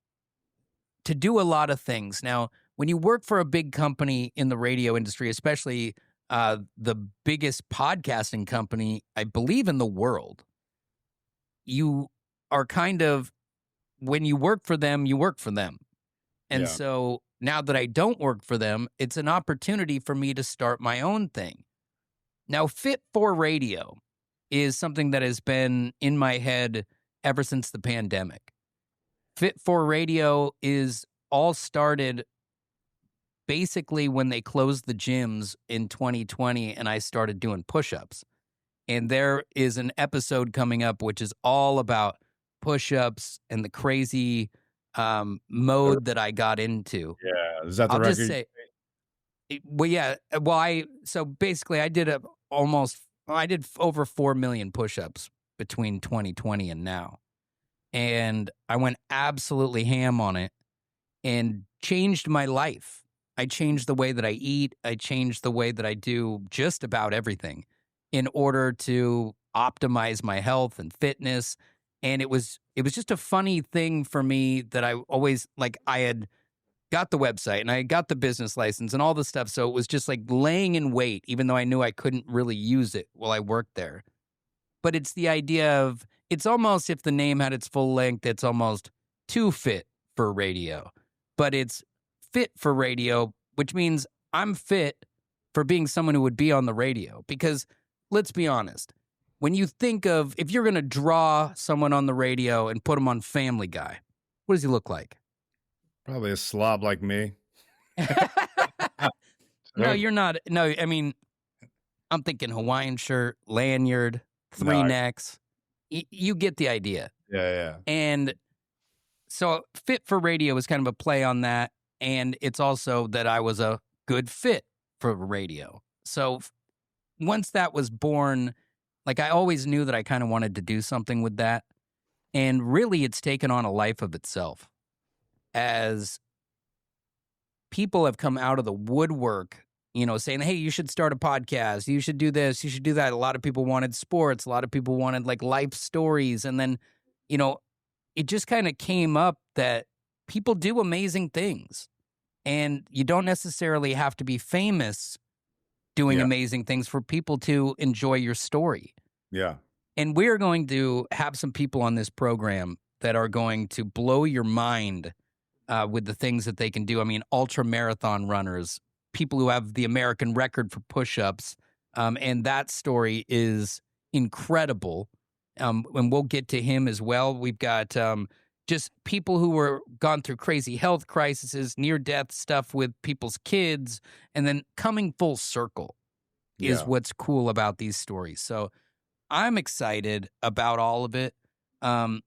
do a lot of things. Now, when you work for a big company in the radio industry, especially the biggest podcasting company, I believe, in the world, you are kind of, when you work for them, you work for them. And Yeah. so now that I don't work for them, it's an opportunity for me to start my own thing. Now, Fit for Radio is something that has been in my head ever since the pandemic. Fit for Radio is all started basically when they closed the gyms in 2020 and I started doing push-ups. And there is an episode coming up which is all about push-ups and the crazy mode that I got into. Yeah. Is that the I'll record? just say, well, yeah. Well, so basically I did over 4 million push-ups between 2020 and now. And I went absolutely ham on it and changed my life. I changed the way that I eat. I changed the way that I do just about everything in order to optimize my health and fitness. And it was just a funny thing for me that I always, like, I had got the website and I had got the business license and all the stuff. So it was just like laying in wait, even though I knew I couldn't really use it while I worked there. But it's the idea of, it's almost, if the name had its full length, it's almost too fit for radio. But it's fit for radio, which means I'm fit for being someone who would be on the radio. Because let's be honest, when you think of, if you're going to draw someone on the radio and put him on Family Guy, what does he look like? Probably a slob like me. No, you're not. No, I mean, I'm thinking Hawaiian shirt, lanyard, 3 necks. You get the idea. Yeah, yeah. And so Fit for Radio is kind of a play on that. And it's also that I was a good fit for radio. So once that was born, like, I always knew that I kind of wanted to do something with that. And really, it's taken on a life of itself as people have come out of the woodwork, saying, hey, you should start a podcast. You should do this. You should do that. A lot of people wanted sports. A lot of people wanted, like, life stories. And then you know, it just kind of came up that people do amazing things, and you don't necessarily have to be famous doing Yeah. amazing things for people to enjoy your story. Yeah. And we're going to have some people on this program that are going to blow your mind with the things that they can do. I mean, ultra marathon runners, people who have the American record for push-ups, and that story is incredible. And we'll get to him as well. We've got just people who were gone through crazy health crises, near-death stuff with people's kids, and then coming full circle is Yeah. what's cool about these stories. So I'm excited about all of it. I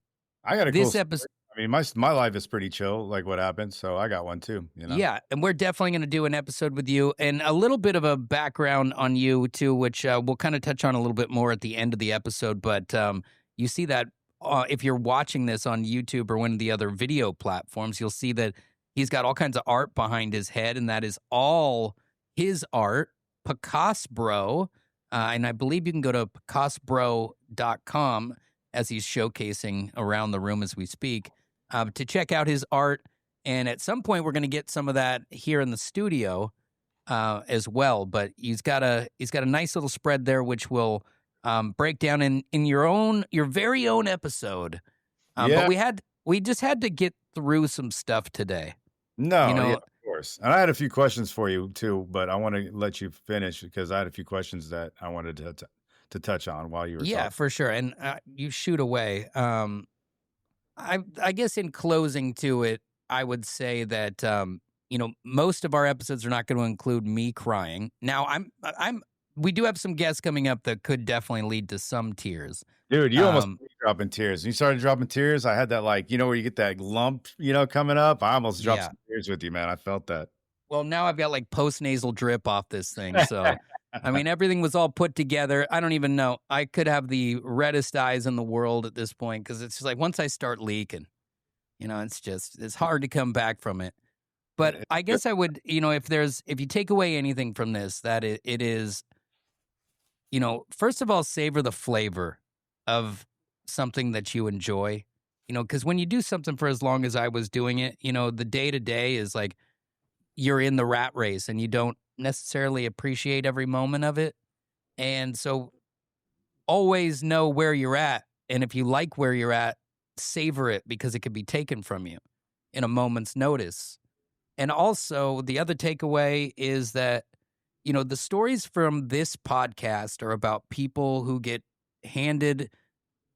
got a cool This story. episode. I mean, my life is pretty chill, like what happened. So I got one too, you know? Yeah, and we're definitely going to do an episode with you and a little bit of a background on you too, which we'll kind of touch on a little bit more at the end of the episode. But you see that if you're watching this on YouTube or one of the other video platforms, you'll see that he's got all kinds of art behind his head, and that is all his art, Picasso Bro. And I believe you can go to picassobro.com as he's showcasing around the room as we speak to check out his art. And at some point, we're going to get some of that here in the studio as well. But he's got a nice little spread there, which will break down in your very own episode. Yeah. But we just had to get through some stuff today. No, You know, yeah, of course. And I had a few questions for you too, but I want to let you finish because I had a few questions that I wanted to touch on while you were yeah, talking. for sure. And you shoot away. I guess in closing to it, I would say that most of our episodes are not going to include me crying. Now, we do have some guests coming up that could definitely lead to some tears. Dude, you almost made me dropping tears. When you started dropping tears, I had that where you get that lump, coming up. I almost dropped some tears with you, man. I felt that. Well, now I've got like post-nasal drip off this thing. So, I mean, everything was all put together. I don't even know. I could have the reddest eyes in the world at this point because it's just like once I start leaking, it's hard to come back from it. But I guess I would, if you take away anything from this, that it is, first of all, savor the flavor of something that you enjoy, because when you do something for as long as I was doing it, the day to day is like you're in the rat race and you don't necessarily appreciate every moment of it. And so always know where you're at. And if you like where you're at, savor it because it could be taken from you in a moment's notice. And also the other takeaway is that, the stories from this podcast are about people who get handed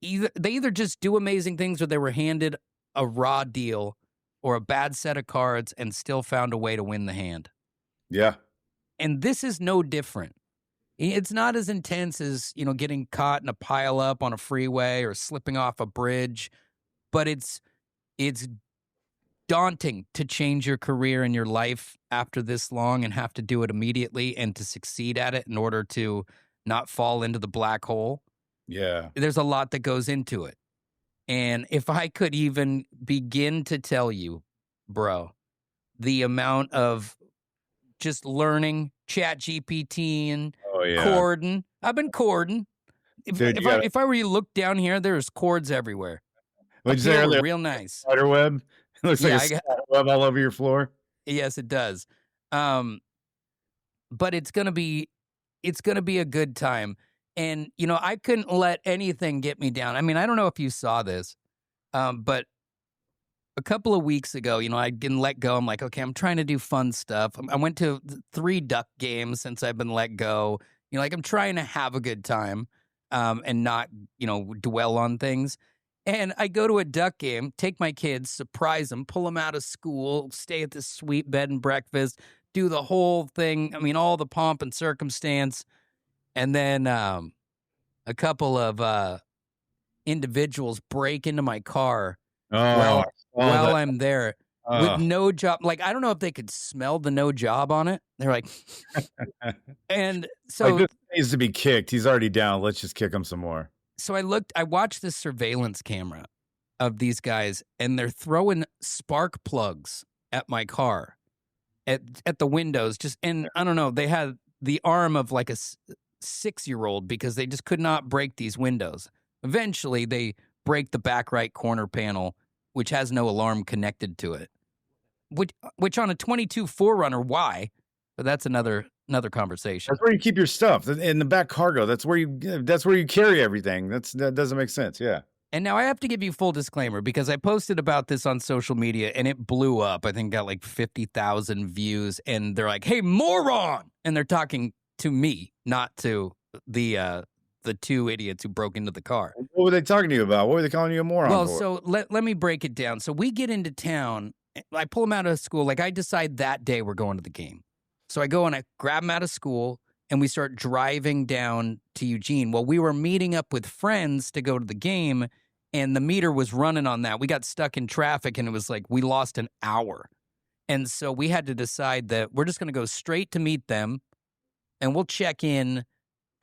they either just do amazing things or they were handed a raw deal or a bad set of cards and still found a way to win the hand. Yeah. And this is no different. It's not as intense as, getting caught in a pile up on a freeway or slipping off a bridge, but it's daunting to change your career and your life after this long and have to do it immediately and to succeed at it in order to not fall into the black hole. Yeah. There's a lot that goes into it. And if I could even begin to tell you, bro, the amount of just learning, chat GPT and cording. I've been cording. If I were you look down here, there's cords everywhere. What'd you say earlier? Real nice. Spider web. It looks like a spider web all over your floor. Yes, it does. But it's gonna be a good time. And I couldn't let anything get me down. I mean, I don't know if you saw this, but a couple of weeks ago, I didn't let go. I'm like, okay, I'm trying to do fun stuff. I went to 3 duck games since I've been let go. I'm trying to have a good time and not, dwell on things. And I go to a duck game, take my kids, surprise them, pull them out of school, stay at this sweet bed and breakfast, do the whole thing. I mean, all the pomp and circumstance. And then a couple of individuals break into my car while I'm there with no job. Like, I don't know if they could smell the no job on it. They're like, and so this needs to be kicked. He's already down. Let's just kick him some more. So I watched this surveillance camera of these guys, and they're throwing spark plugs at my car, at the windows. And I don't know, they had the arm of like a 6-year-old because they just could not break these windows. Eventually, they break the back right corner panel, which has no alarm connected to it. Which on a 22 4Runner, why? But that's another conversation. That's where you keep your stuff in the back cargo. That's where you carry everything. That doesn't make sense. Yeah. And now I have to give you full disclaimer because I posted about this on social media and it blew up. I think got like 50,000 views, and they're like, "Hey, moron!" And they're talking to me, not to the two idiots who broke into the car. What were they talking to you about? What were they calling you a moron Well, for? so let me break it down. So we get into town. I pull them out of school. Like I decide that day we're going to the game. So I go and I grab them out of school and we start driving down to Eugene. Well, we were meeting up with friends to go to the game, and the meter was running on that. We got stuck in traffic and it was like we lost an hour. And so we had to decide that we're just going to go straight to meet them and we'll check in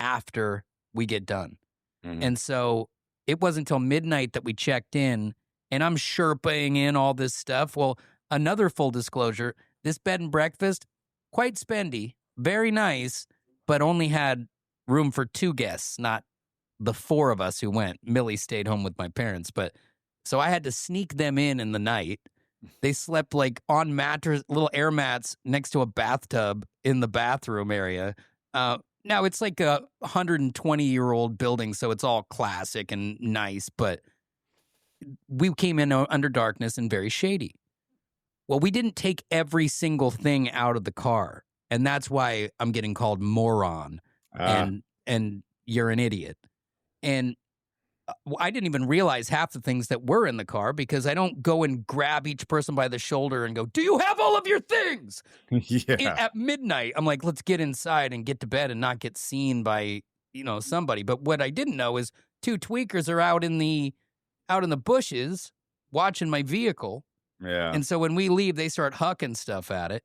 after we get done. Mhm. And so it wasn't until midnight that we checked in, and I'm Sherpaing in all this stuff. Well, another full disclosure, this bed and breakfast, quite spendy, very nice, but only had room for 2 guests, not the 4 of us who went. Millie stayed home with my parents, but so I had to sneak them in the night. They slept like on mattress, little air mats next to a bathtub in the bathroom area. Now it's like a 120-year-old building, so it's all classic and nice, but we came in under darkness and very shady. Well, we didn't take every single thing out of the car, and that's why I'm getting called moron and you're an idiot. And I didn't even realize half the things that were in the car because I don't go and grab each person by the shoulder and go, "Do you have all of your things?" Yeah. At midnight, I'm like, let's get inside and get to bed and not get seen by, somebody. But what I didn't know is 2 tweakers are out in the bushes watching my vehicle. Yeah. And so when we leave, they start hucking stuff at it.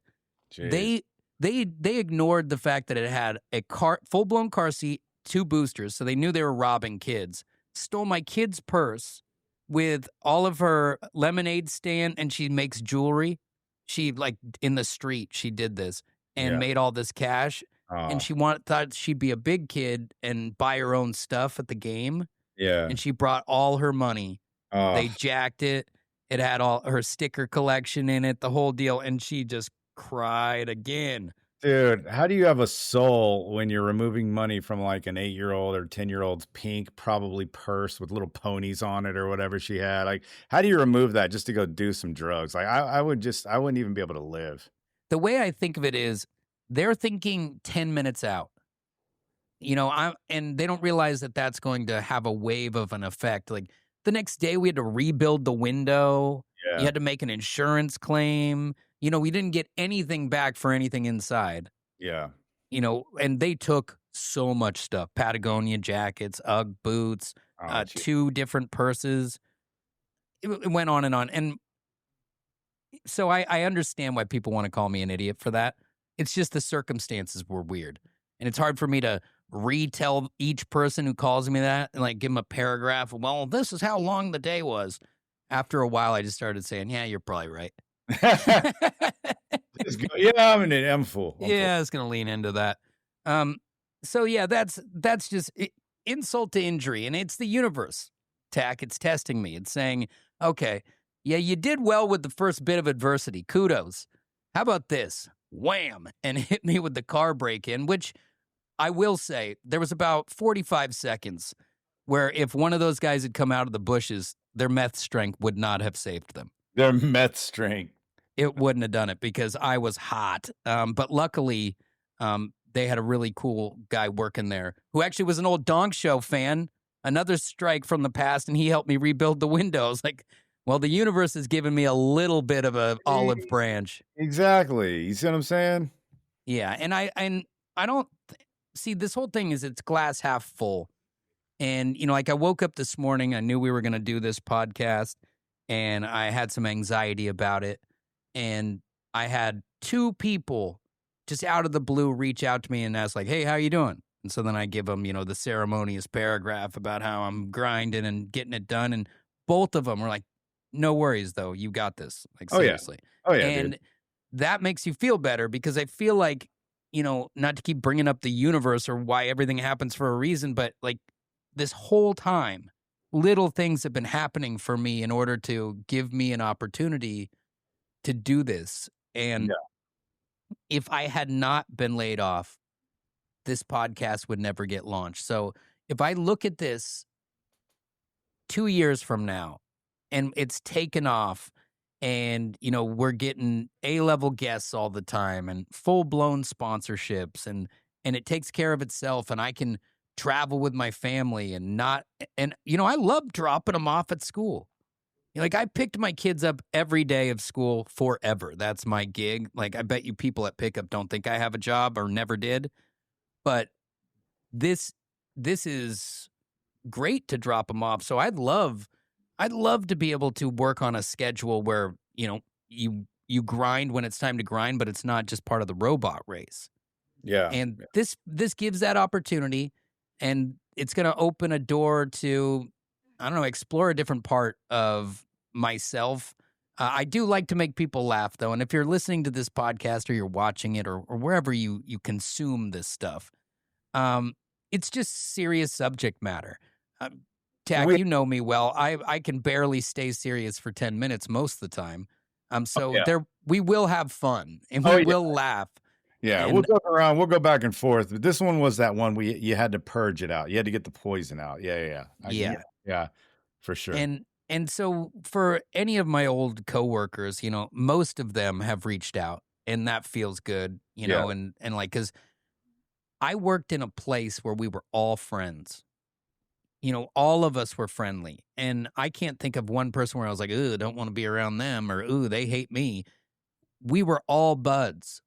Jeez. They ignored the fact that it had a full-blown car seat, 2 boosters, so they knew they were robbing kids. Stole my kid's purse with all of her lemonade stand, and she makes jewelry. She, like, in the street, she did this and made all this cash. And she thought she'd be a big kid and buy her own stuff at the game. Yeah. And she brought all her money. They jacked it. It had all her sticker collection in it, the whole deal. And she just cried again. Dude, how do you have a soul when you're removing money from like an 8-year-old or 10-year-old's pink, probably purse with little ponies on it or whatever she had? Like, how do you remove that just to go do some drugs? Like, I wouldn't even be able to live. The way I think of it is they're thinking 10 minutes out. And they don't realize that that's going to have a wave of an effect. Like the next day we had to rebuild the window. Yeah. You had to make an insurance claim. We didn't get anything back for anything inside. Yeah. And they took so much stuff. Patagonia jackets, Ugg boots, 2 different purses. It went on and on. And so I understand why people want to call me an idiot for that. It's just the circumstances were weird. And it's hard for me to retell each person who calls me that and like give them a paragraph. Well, this is how long the day was. After a while, I just started saying, yeah, you're probably right. I'm full. I was going to lean into that. So yeah, that's just insult to injury. And it's the universe, Tack. It's testing me. It's saying, okay, yeah, you did well with the first bit of adversity. Kudos. How about this? Wham! And hit me with the car break-in, which I will say, there was about 45 seconds where if one of those guys had come out of the bushes, their meth strength would not have saved them. Their meth strength. It wouldn't have done it because I was hot. But luckily, they had a really cool guy working there who actually was an old Donk Show fan, another strike from the past, and he helped me rebuild the windows. Like, well, the universe has given me a little bit of an olive branch. Exactly. You see what I'm saying? Yeah, and I don't see this whole thing is it's glass half full. And, like I woke up this morning, I knew we were going to do this podcast, and I had some anxiety about it. And I had 2 people just out of the blue reach out to me and ask like, "Hey, how you doing?" And so then I give them, the ceremonious paragraph about how I'm grinding and getting it done. And both of them were like, "No worries though. You got this." Like seriously. Oh yeah. And dude. that makes you feel better because I feel like, not to keep bringing up the universe or why everything happens for a reason, but like this whole time little things have been happening for me in order to give me an opportunity to do this. And Yeah. if I had not been laid off, this podcast would never get launched. So if I look at this 2 years from now and it's taken off and we're getting A-level guests all the time and full-blown sponsorships and it takes care of itself and I can travel with my family and not and I love dropping them off at school. Like I picked my kids up every day of school forever. That's my gig. Like I bet you people at pickup don't think I have a job or never did, but this this is great to drop them off. So I'd love to be able to work on a schedule where, you grind when it's time to grind, but it's not just part of the robot race. Yeah. And this gives that opportunity, and it's going to open a door to, I don't know, explore a different part of myself. I do like to make people laugh though, and if you're listening to this podcast or you're watching it or wherever you consume this stuff, um, it's just serious subject matter. Um, Tack, We you know me well. I can barely stay serious for 10 minutes most of the time. Oh, So yeah. we will have fun and Oh, we yeah. will laugh. Yeah, we'll And go around, we'll go back and forth, but this one was that one where you had to purge it out. You had to get the poison out. Yeah, yeah, yeah. yeah. Yeah, for sure. And so for any of my old coworkers, most of them have reached out and that feels good, Yeah, and like cuz I worked in a place where we were all friends. All of us were friendly. And I can't think of one person where I was like, "Ooh, I don't want to be around them," or "Ooh, they hate me." We were all buds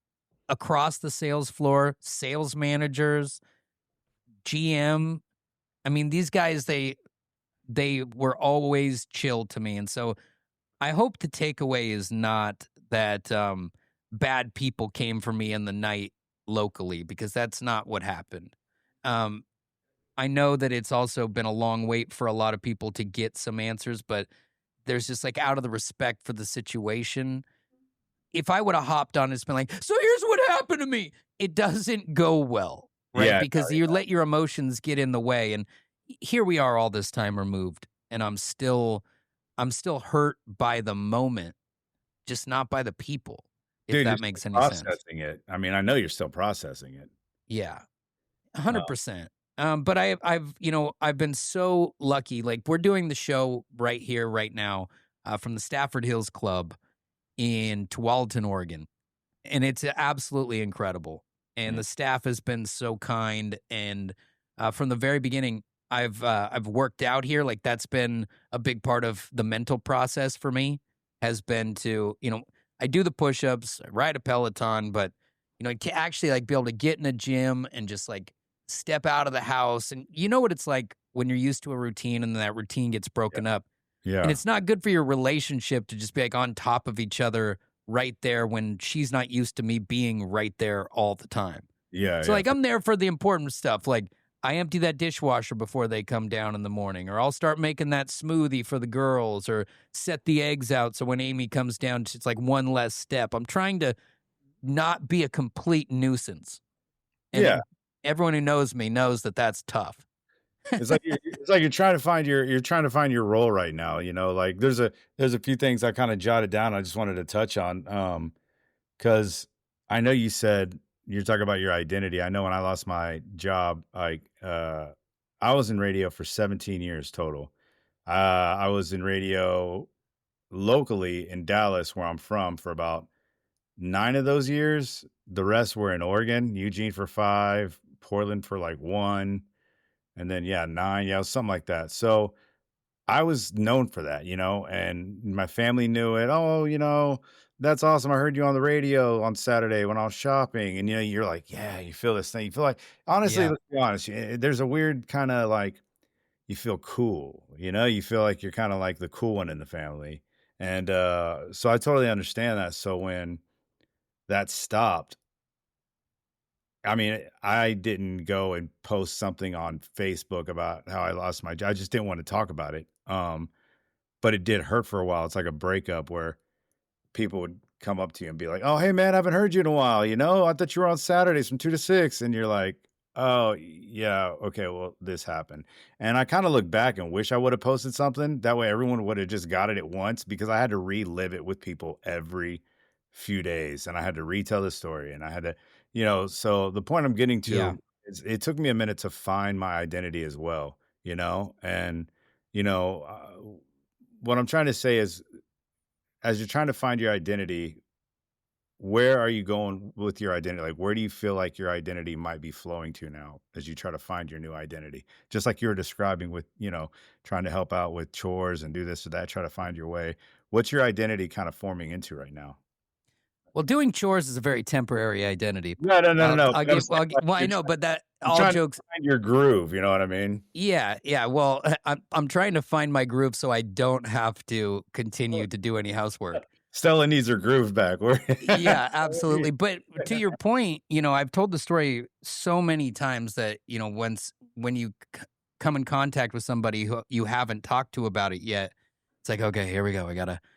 across the sales floor, sales managers, GM. I mean, these guys they were always chill to me. And so I hope the takeaway is not that bad people came for me in the night locally, because that's not what happened. Um, I know that it's also been a long wait for a lot of people to get some answers, but there's just like out of the respect for the situation. If I would have hopped on and been like, so here's what happened to me, it doesn't go well, right? yeah, Because you let your emotions get in the way. And here we are all this time removed, and I'm still hurt by the moment, just not by the people, if dude, you're that still makes any sense. processing it. I mean, I know you're still processing it. Yeah. Uh, 100%. But I've been so lucky. Like we're doing the show right here, right now, from the Stafford Hills Club in Tualatin, Oregon, and it's absolutely incredible. And mm, the staff has been so kind, and from the very beginning, I've worked out here. Like that's been a big part of the mental process for me. Has been to I do the push-ups, I ride a Peloton, but to actually like be able to get in a gym and just like step out of the house, and you know what it's like when you're used to a routine and then that routine gets yeah, broken up, and yeah, it's not good for your relationship to just be like on top of each other right there when she's not used to me being right there all the time. yeah, So yeah, like I'm there for the important stuff. Like I empty that dishwasher before they come down in the morning, or I'll start making that smoothie for the girls, or set the eggs out so when Amy comes down, it's like one less step. I'm trying to not be a complete nuisance. And yeah. everyone who knows me knows that that's tough. It's like you're trying to find your role right now, like there's a few things I kind of jotted down I just wanted to touch on. Cuz I know you said you're talking about your identity. I know when I lost my job, I was in radio for 17 years total. I was in radio locally in Dallas where I'm from for about 9 of those years. The rest were in Oregon, Eugene for 5, Portland for like 1, and then yeah, 9, yeah, it was something like that. So, I was known for that, and my family knew it. "Oh, that's awesome. I heard you on the radio on Saturday when I was shopping." And, you're like, yeah, you feel this thing. You feel like honestly, Yeah. let's be honest, there's a weird kinda like you feel cool, you feel like you're kinda like the cool one in the family. And, so I totally understand that. So when that stopped, I mean, I didn't go and post something on Facebook about how I lost my job. I just didn't want to talk about it. But it did hurt for a while. It's like a breakup where people would come up to you and be like, "Oh, hey man, I haven't heard you in a while. I thought you were on Saturdays from 2 to 6." And you're like, Oh, yeah. Okay. Well, this happened. And I kind of look back and wish I would have posted something. That way everyone would have just got it at once because I had to relive it with people every few days and I had to retell the story and I had to, so the point I'm getting Yeah. to is it took me a minute to find my identity as well, and, you know, uh, what I'm trying to say is as you're trying to find your identity, where are you going with your identity? Like, where do you feel like your identity might be flowing to now as you try to find your new identity? Just like you were describing with, trying to help out with chores and do this or that, try to find your way. What's your identity kind of forming into right now? Well, doing chores is a very temporary identity. No, no, no, no, no. I'll But I'm give, saying like well, I know, but that you're all trying to jokes. find your groove. You know what I mean? Yeah, yeah. Well, I'm trying to find my groove so I don't have to Well, continue to do any housework. Stella needs her groove back. Yeah, absolutely. But to your point, I've told the story so many times that, when you come in contact with somebody who you haven't talked to about it yet, it's like, okay, here we go. I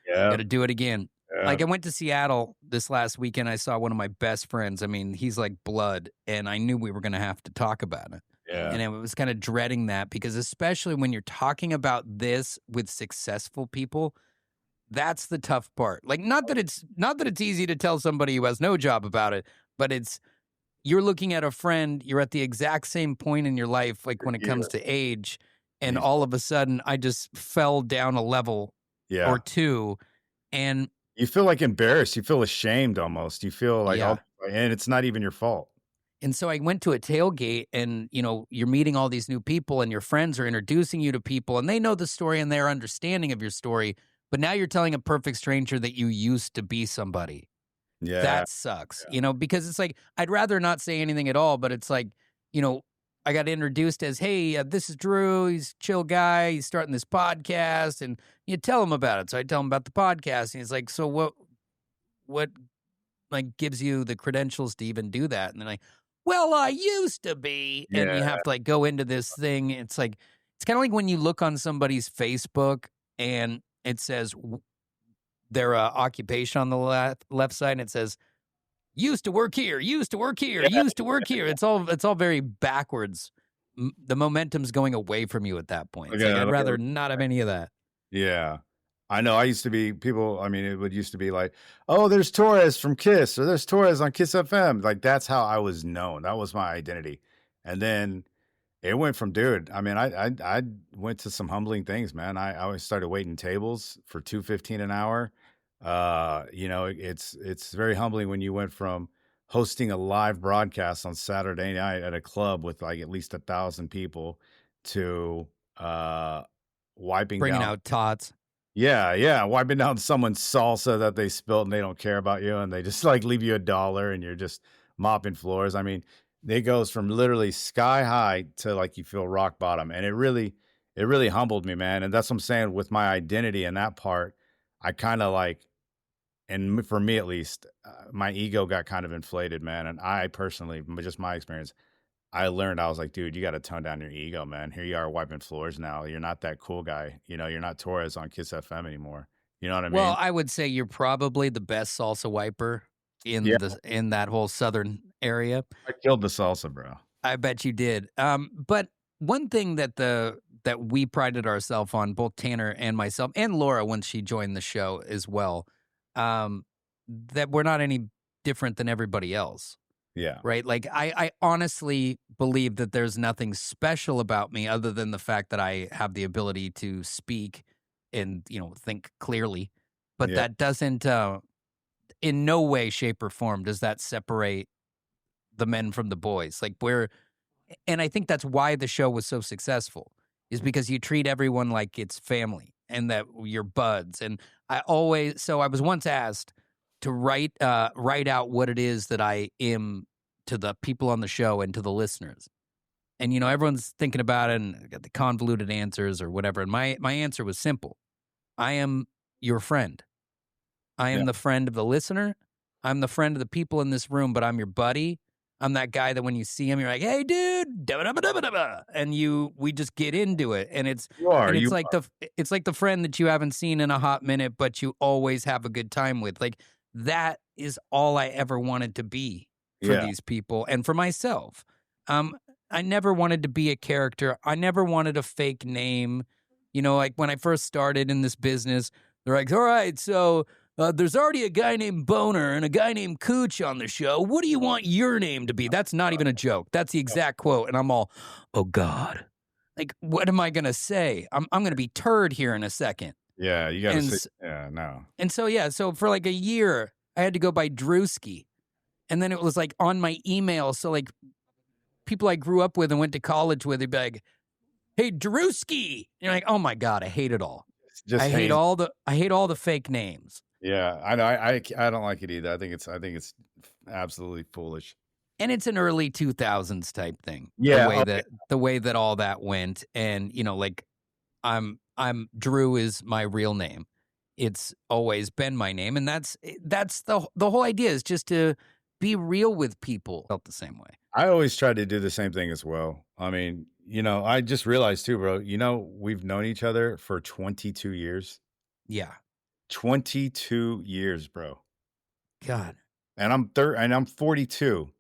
Yeah, gotta do it again. yeah, Like I went to Seattle this last weekend. I saw one of my best friends. I mean, he's like blood, and I knew we were gonna have to talk about it. yeah, And I was kind of dreading that because especially when you're talking about this with successful people, that's the tough part. Like not that it's easy to tell somebody who has no job about it, but you're looking at a friend, you're at the exact same point in your life like when it yeah, comes to age, and yeah. all of a sudden I just fell down a level or Yeah. two. And You feel like embarrassed. You feel ashamed almost. You feel like, yeah. and it's not even your fault. And so I went to a tailgate and, you're meeting all these new people and your friends are introducing you to people and they know the story and their understanding of your story. But now you're telling a perfect stranger that you used to be somebody. Yeah, That sucks, yeah, because it's like, I'd rather not say anything at all, but it's like, you know, I got introduced as, hey, this is Drew. He's a chill guy. He's starting this podcast and you tell him about it. So I tell him about the podcast and he's like, so what like gives you the credentials to even do that? And then well, I used to be, and you yeah, have to like go into this thing. It's like, it's kind of like when you look on somebody's Facebook and it says their occupation on the left side and it says, used to work here, used to work here, yeah. used to work here. It's all very backwards. The momentum's going away from you at that point. It's like, I'd Like rather not have any of that. yeah. I know I used to be people, I mean, it would used to be like, "Oh, there's Torres from Kiss," or "There's Torres on Kiss FM." Like, that's how I was known. That was my identity. And then it went from dude, I mean, I went to some humbling things, man. I always started waiting tables for 2.15 an hour. It's very humbling when you went from hosting a live broadcast on Saturday night at a club with like at least 1,000 people to uh wiping Bringing down out tots. yeah, yeah, wiping down someone's salsa that they spilled and they don't care about you and they just like leave you $1 and you're just mopping floors. I mean, it goes from literally sky high to like you feel rock bottom. And it really humbled me, man. And that's what I'm saying with my identity and that part, I kind of like, for me at least, my ego got kind of inflated, man. And I personally, just my experience, I learned I was like, dude, you got to tone down your ego, man. Here you are wiping floors now. You're not that cool guy. You're not Torres on Kiss FM anymore. You know what I Well, mean? I would say you're probably the best salsa wiper Yeah, in that whole southern area. I killed the salsa, bro. I bet you did. But one thing that we prided ourselves on, both Tanner and myself, and Laura when she joined the show as well, um, that we're not any different than everybody else, Yeah, right? Like I honestly believe that there's nothing special about me other than the fact that I have the ability to speak and think clearly. But yeah, that doesn't, in no way, shape, or form, does that separate the men from the boys. Like and I think that's why the show was so successful, is because you treat everyone like it's family and that you're buds. And I was once asked to write out what it is that I am to the people on the show and to the listeners. And everyone's thinking about it and got the convoluted answers or whatever. And my answer was simple: I am your friend. I yeah, am the friend of the listener. I'm the friend of the people in this room, but I'm your buddy. I'm that guy that when you see him, you're like, "Hey, dude," and we just get into it, and it's you are. and You it's like the friend that you haven't seen in a hot minute, but you always have a good time with. Like that is all I ever wanted to be for yeah, these people and for myself. I never wanted to be a character. I never wanted a fake name. You know, like when I first started in this business, they're like, all right, so there's already a guy named Boner and a guy named Cooch on the show. What do you want your name to be? That's not even a joke. That's the exact quote. And I'm all, oh God. Like, what am I going to say? I'm going to be turd here in a second. Yeah, you got to And say, yeah, no. And so, yeah, so for like a year, I had to go by Drewski. And then it was like on my email. So, like, people I grew up with and went to college with, they'd be like, hey, Drewski. And you're like, oh my God, I hate it all. Just I hate all the fake names. Yeah, I know. I don't like it either. I think it's absolutely foolish. And it's an early 2000s type thing. Yeah, The way that all that went. And, you know, like I'm Drew is my real name. It's always been my name. And that's the whole idea, is just to be real with people. Felt the same way. I always try to do the same thing as well. I mean, you know, I just realized too, bro, you know, we've known each other for 22 years. Yeah. 22 years, bro. God. And I'm 42.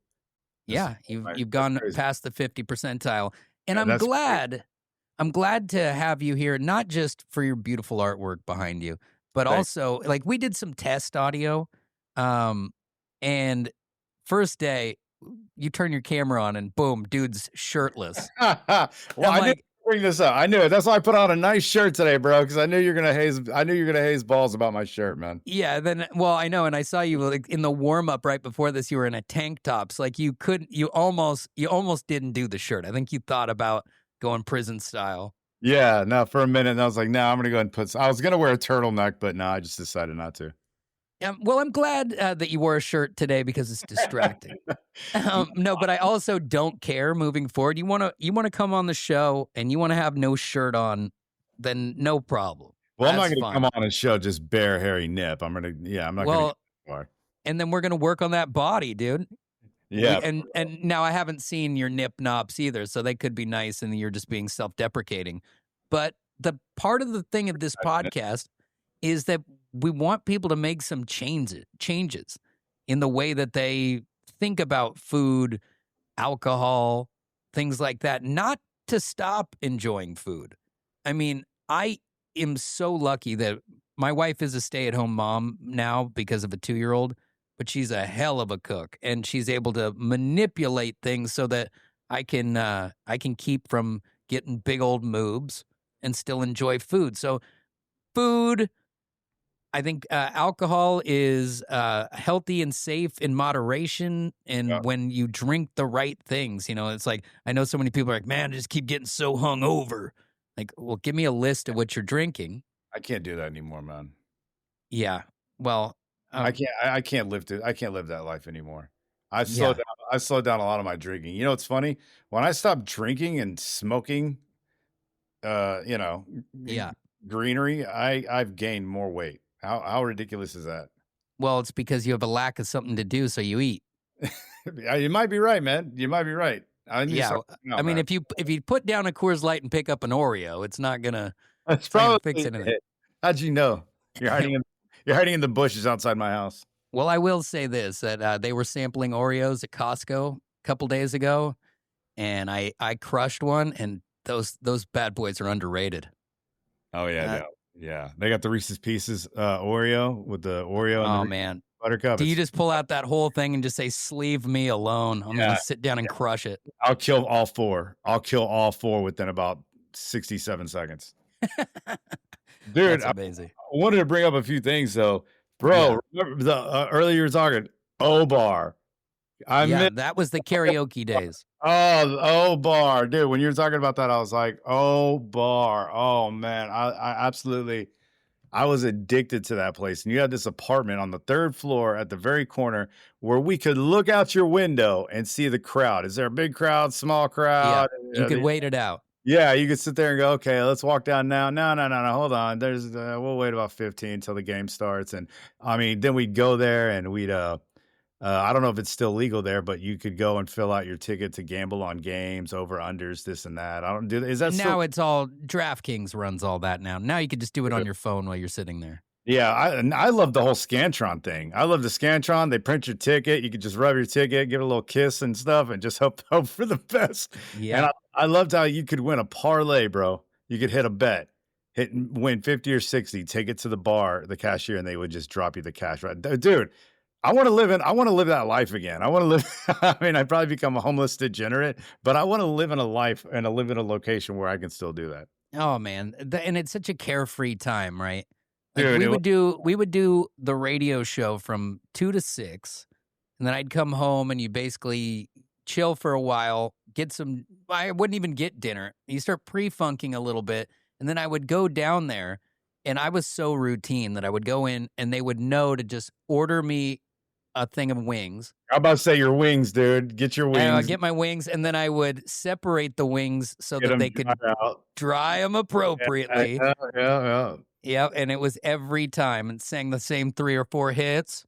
Yeah, you've gone past the 50 percentile. And Yeah, I'm glad to have you here, not just for your beautiful artwork behind you, but also like we did some test audio. And first day, you turn your camera on and boom, dude's shirtless. Well, I didn't bring this up. I knew it. That's why I put on a nice shirt today, bro, because I knew you're gonna haze balls about my shirt, man. Yeah, then I know, and I saw you like in the warm up right before this, you were in a tank top. So like you almost didn't do the shirt. I think you thought about going prison style. Yeah, no, for a minute, and I was like, no, I'm gonna go ahead and I was gonna wear a turtleneck, but no, I just decided not to. Well, I'm glad that you wore a shirt today because it's distracting. No, but I also don't care moving forward. You want to come on the show and you want to have no shirt on, then no problem. Well, I'm not going to come on a show just bare hairy nip. I'm not going to. And then we're going to work on that body, dude. Yeah. And now I haven't seen your nip nops either, so they could be nice and you're just being self-deprecating. But the part of the thing of this podcast is that we want people to make some changes in the way that they think about food, alcohol, things like that, not to stop enjoying food. I mean, I am so lucky that my wife is a stay-at-home mom now because of a 2-year-old, but she's a hell of a cook, and she's able to manipulate things so that I can keep from getting big old moobs and still enjoy food. So food, I think alcohol is healthy and safe in moderation, and when you drink the right things, you know, it's like, I know so many people are like, man, I just keep getting so hungover. Like, well, give me a list of what you're drinking. I can't do that anymore, man. Yeah, well, I can't live that life anymore. I slowed down a lot of my drinking. You know, it's funny, when I stopped drinking and smoking, you know, greenery, I've gained more weight. How ridiculous is that? Well, it's because you have a lack of something to do, so you eat. You might be right, man. You might be right. I mean, if you put down a Coors Light and pick up an Oreo, it's not gonna. That's probably fix anything. How'd you know? You're hiding in the bushes outside my house. Well, I will say this: that they were sampling Oreos at Costco a couple days ago, and I crushed one, and those bad boys are underrated. Oh yeah, yeah. They got the Reese's Pieces Oreo with the Oreo. Oh and the man, buttercup. Do you just pull out that whole thing and just say, "Leave me alone"? I'm gonna sit down and crush it. I'll kill all four. within about 67 seconds. Dude, that's amazing. I wanted to bring up a few things though, bro. Remember the earlier you were talking O-Bar. That was the karaoke days. Oh, O-Bar, dude. When you were talking about that, I was like, O-Bar. Oh man, I was addicted to that place. And you had this apartment on the 3rd floor at the very corner where we could look out your window and see the crowd. Is there a big crowd, small crowd? Yeah, you could wait it out. Yeah, you could sit there and go, okay, let's walk down now. No, hold on. We'll wait about 15 until the game starts. And I mean, then we'd go there and we'd, I don't know if it's still legal there, but you could go and fill out your ticket to gamble on games, over unders, this and that. Is that now? It's all DraftKings runs all that now. Now you could just do it on your phone while you're sitting there. Yeah, and I love the whole Scantron thing. I love the Scantron. They print your ticket. You could just rub your ticket, give it a little kiss and stuff, and just hope for the best. And Yeah. I loved how you could win a parlay, bro. You could hit a bet, win 50 or 60, take it to the bar, the cashier, and they would just drop you the cash. Right, dude. I want to live that life again. I want to live. I mean, I'd probably become a homeless degenerate, but I want to live in a life and live in a location where I can still do that. Oh man, and it's such a carefree time, right? Like Dude, we would do the radio show from 2 to 6, and then I'd come home and you basically chill for a while, get some I wouldn't even get dinner. You start pre-funking a little bit, and then I would go down there, and I was so routine that I would go in and they would know to just order me a thing of wings. I'm about to say your wings, dude. Get your And I'd wings. get my wings, and then I would separate the wings so Get that them they could dried out. dry them Yeah, appropriately. yeah, yeah. Yep, and it was every time and sang the same 3 or 4 hits.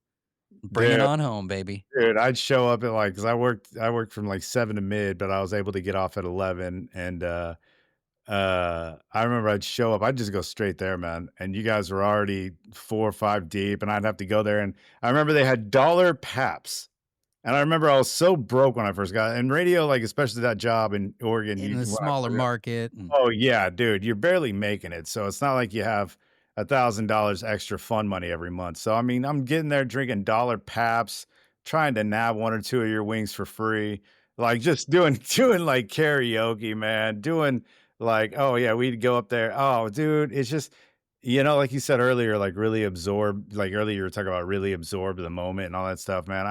Bring it Dude, on home, baby. dude, I'd show up at like, cause I worked from like 7 to mid, but I was able to get off at 11. And I remember I'd show up, I'd just go straight there, man. And you guys were already 4 or 5 deep, and I'd have to go there. And I remember they had dollar paps. And I remember I was so broke when I first got in radio, like especially that job in Oregon. In the smaller market. And Oh yeah, dude, you're barely making it. So it's not like you have $1,000 extra fund money every month. So I mean, I'm getting there drinking dollar paps, trying to nab 1 or 2 of your wings for free. Like just doing doing like karaoke, man. Doing like, oh yeah, we'd go up there. Oh, dude, it's just like you said earlier, like really absorb, like earlier you were talking about really absorb the moment and all that stuff, man.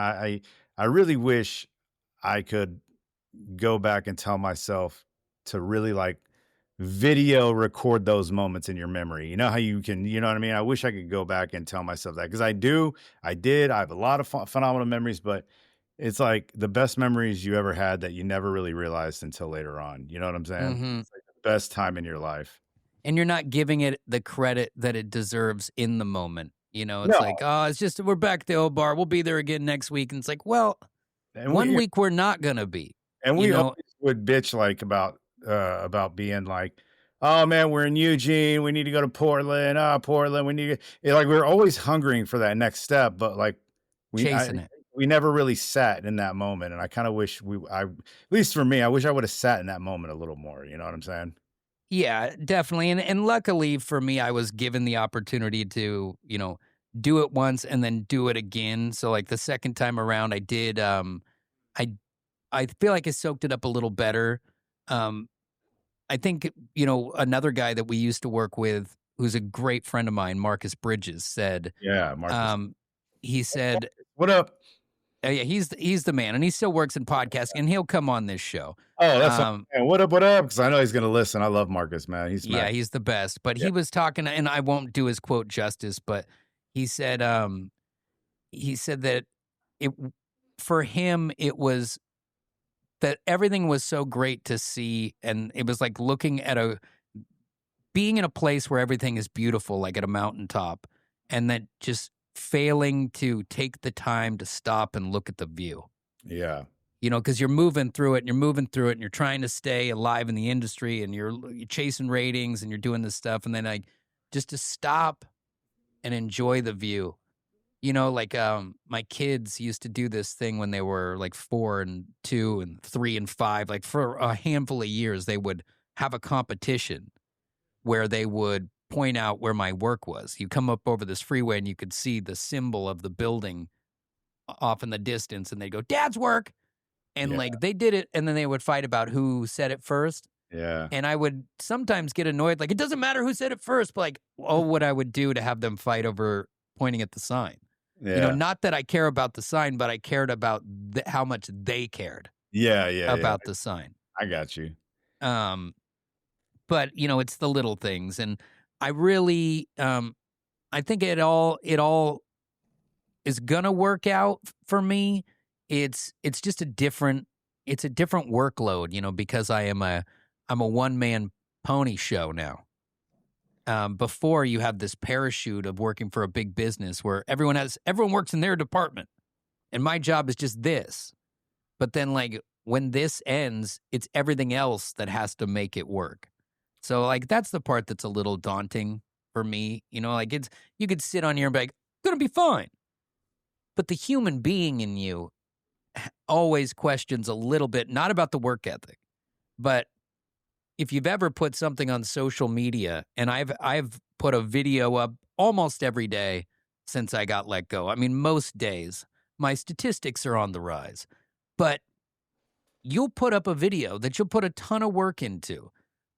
I really wish I could go back and tell myself to really like video record those moments in your memory. You know how you can, you know what I mean? I wish I could go back and tell myself that because I did. I have a lot of phenomenal memories, but it's like the best memories you ever had that you never really realized until later on. You know what I'm saying? mhm. It's like the best time in your life. And you're not giving it the credit that it deserves in the moment. It's No, like, "Oh, it's just we're back at the old bar. We'll be there again next week." And it's like, "Well, and one we week we're not gonna be." And You we know? always would bitch like about being like, oh man, we're in Eugene, we need to go to Portland. Portland, we need to like we're always hungering for that next step, but like Chasing it. we never really sat in that moment. And I kind of wish at least for me, I wish I would have sat in that moment a little more. You know what I'm saying? Yeah, definitely. And luckily for me, I was given the opportunity to, do it once and then do it again. So like the second time around I did I I feel like I soaked it up a little better. Um I think, another guy that we used to work with who's a great friend of mine, Marcus Bridges, said Yeah, Marcus. um he said What up? yeah, he's the man and he still works in podcasting and he'll come on this show. Oh, that's Um man. What up? What up? Because I know he's gonna listen. I love Marcus, man. He's Yeah, smack. he's the best. But Yeah, he was talking, and I won't do his quote justice, but he said, he said that it for him it was that everything was so great to see, and it was like looking at being in a place where everything is beautiful, like at a mountaintop, and that just failing to take the time to stop and look at the view. yeah, Because you're moving through it and you're moving through it and you're trying to stay alive in the industry and you're chasing ratings and you're doing this stuff. And then like just to stop and enjoy the view. Like my kids used to do this thing when they were like 4 and 2 and 3 and 5. Like for a handful of years, they would have a competition where they would point out where my work was. You come up over this freeway and you could see the symbol of the building off in the distance and they'd go, "Dad's work." And yeah, like they did it, and then they would fight about who said it first. yeah, And I would sometimes get annoyed, like it doesn't matter who said it first, but like, what I would do to have them fight over pointing at the sign. yeah, Not that I care about the sign, but I cared about how much they cared yeah, yeah, yeah. about the sign. I got you. Um, but it's the little things, and I really, I think it all is gonna work out for me. It's just a different workload, because I'm a one-man pony show now. Before you have this parachute of working for a big business where everyone works in their department and my job is just this. But then like when this ends, it's everything else that has to make it work. So like that's the part that's a little daunting. for me. You know, like you could sit on here and be like, gonna be fine. But the human being in you always questions a little bit, not about the work ethic, but if you've ever put something on social media, and I've put a video up almost every day since I got let go. I mean, most days my statistics are on the rise, but you'll put up a video that you'll put a ton of work into.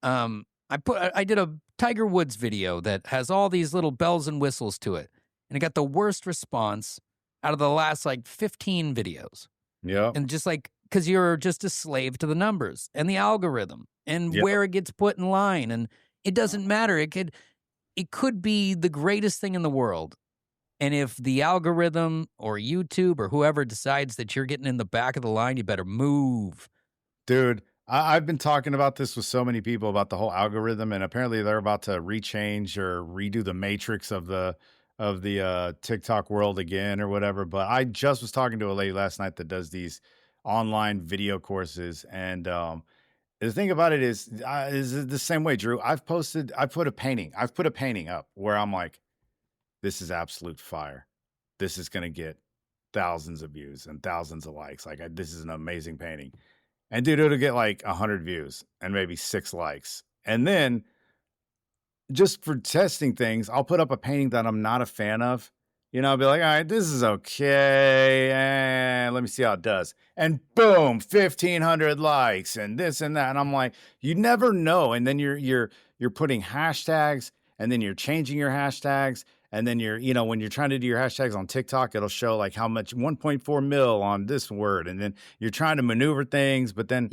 I did a Tiger Woods video that has all these little bells and whistles to it, and it got the worst response out of the last like 15 videos. Yeah. And just like, because you're just a slave to the numbers and the algorithm and where it gets put in line, and it doesn't matter. It could be the greatest thing in the world, and if the algorithm or YouTube or whoever decides that you're getting in the back of the line, you better move. Dude, I've been talking about this with so many people about the whole algorithm, and apparently they're about to rechange or redo the matrix of the TikTok world again or whatever. But I just was talking to a lady last night that does these online video courses, and the thing about it is the same way, Drew. I've put a painting up where I'm like, this is absolute fire. This is gonna get thousands of views and thousands of likes. Like, this is an amazing painting. And dude, it'll get like 100 views and maybe 6 likes. And then just for testing things, I'll put up a painting that I'm not a fan of. You know, I'll be like, all right, this is okay. And let me see how it does. And boom, 1,500 likes and this and that. And I'm like, you never know. And then you're putting hashtags, and then you're changing your hashtags. And then when you're trying to do your hashtags on TikTok, it'll show like how much 1.4 mil on this word. And then you're trying to maneuver things. But then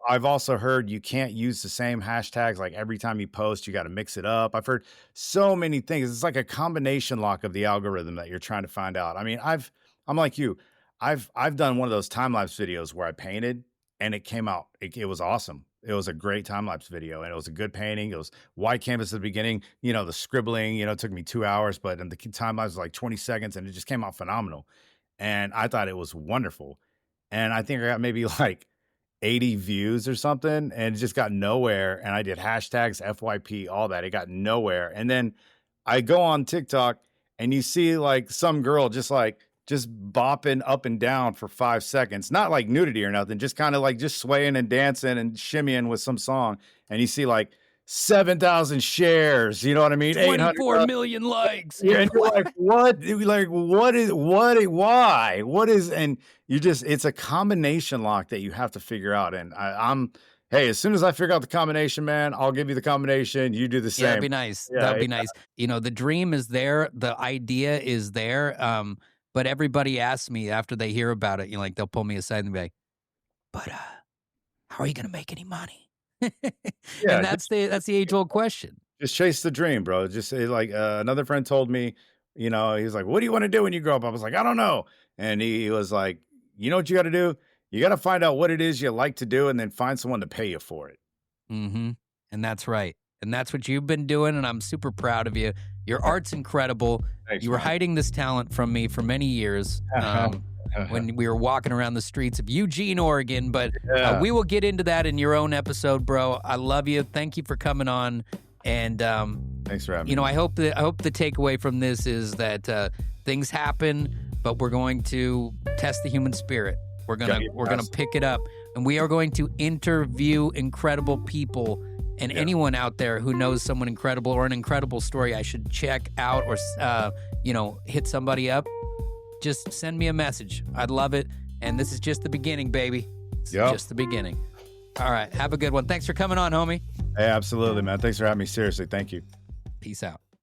I've also heard you can't use the same hashtags. Like every time you post, you got to mix it up. I've heard so many things. It's like a combination lock of the algorithm that you're trying to find out. I mean, I'm like you. I've done one of those time-lapse videos where I painted, and it came out. It was awesome. It was a great time-lapse video, and it was a good painting. It was white canvas at the beginning. You know, the scribbling, it took me 2 hours, but the time-lapse was like 20 seconds, and it just came out phenomenal. And I thought it was wonderful. And I think I got maybe like 80 views or something, and it just got nowhere. And I did hashtags, FYP, all that. It got nowhere. And then I go on TikTok, and you see like some girl just bopping up and down for 5 seconds, not like nudity or nothing, just kind of like just swaying and dancing and shimmying with some song. And you see like 7,000 shares, you know what I mean? 24 million likes. Yeah, and you're like, what? Like, why? What is, and it's a combination lock that you have to figure out. And hey, as soon as I figure out the combination, man, I'll give you the combination. You do the same. Yeah, that'd be nice. That'd be nice. The dream is there. The idea is there. But everybody asks me after they hear about it, like they'll pull me aside and be like, but how are you going to make any money? And that's the age-old question. Just chase the dream, bro. Just like another friend told me, he was like, what do you want to do when you grow up? I was like, I don't know. And he was like, you know what you got to do? You got to find out what it is you like to do, and then find someone to pay you for it. Mm-hmm. And that's right. And that's what you've been doing, and I'm super proud of you. Your art's incredible. Thanks, you were hiding this talent from me for many years when we were walking around the streets of Eugene, Oregon. But we will get into that in your own episode, bro. I love you. Thank you for coming on. And thanks for having me. I hope the takeaway from this is that things happen, but we're going to test the human spirit. We're gonna pick it up, and we are going to interview incredible people. And anyone out there who knows someone incredible or an incredible story I should check out or, hit somebody up, just send me a message. I'd love it. And this is just the beginning, baby. It's just the beginning. All right. Have a good one. Thanks for coming on, homie. Hey, absolutely, man. Thanks for having me. Seriously. Thank you. Peace out.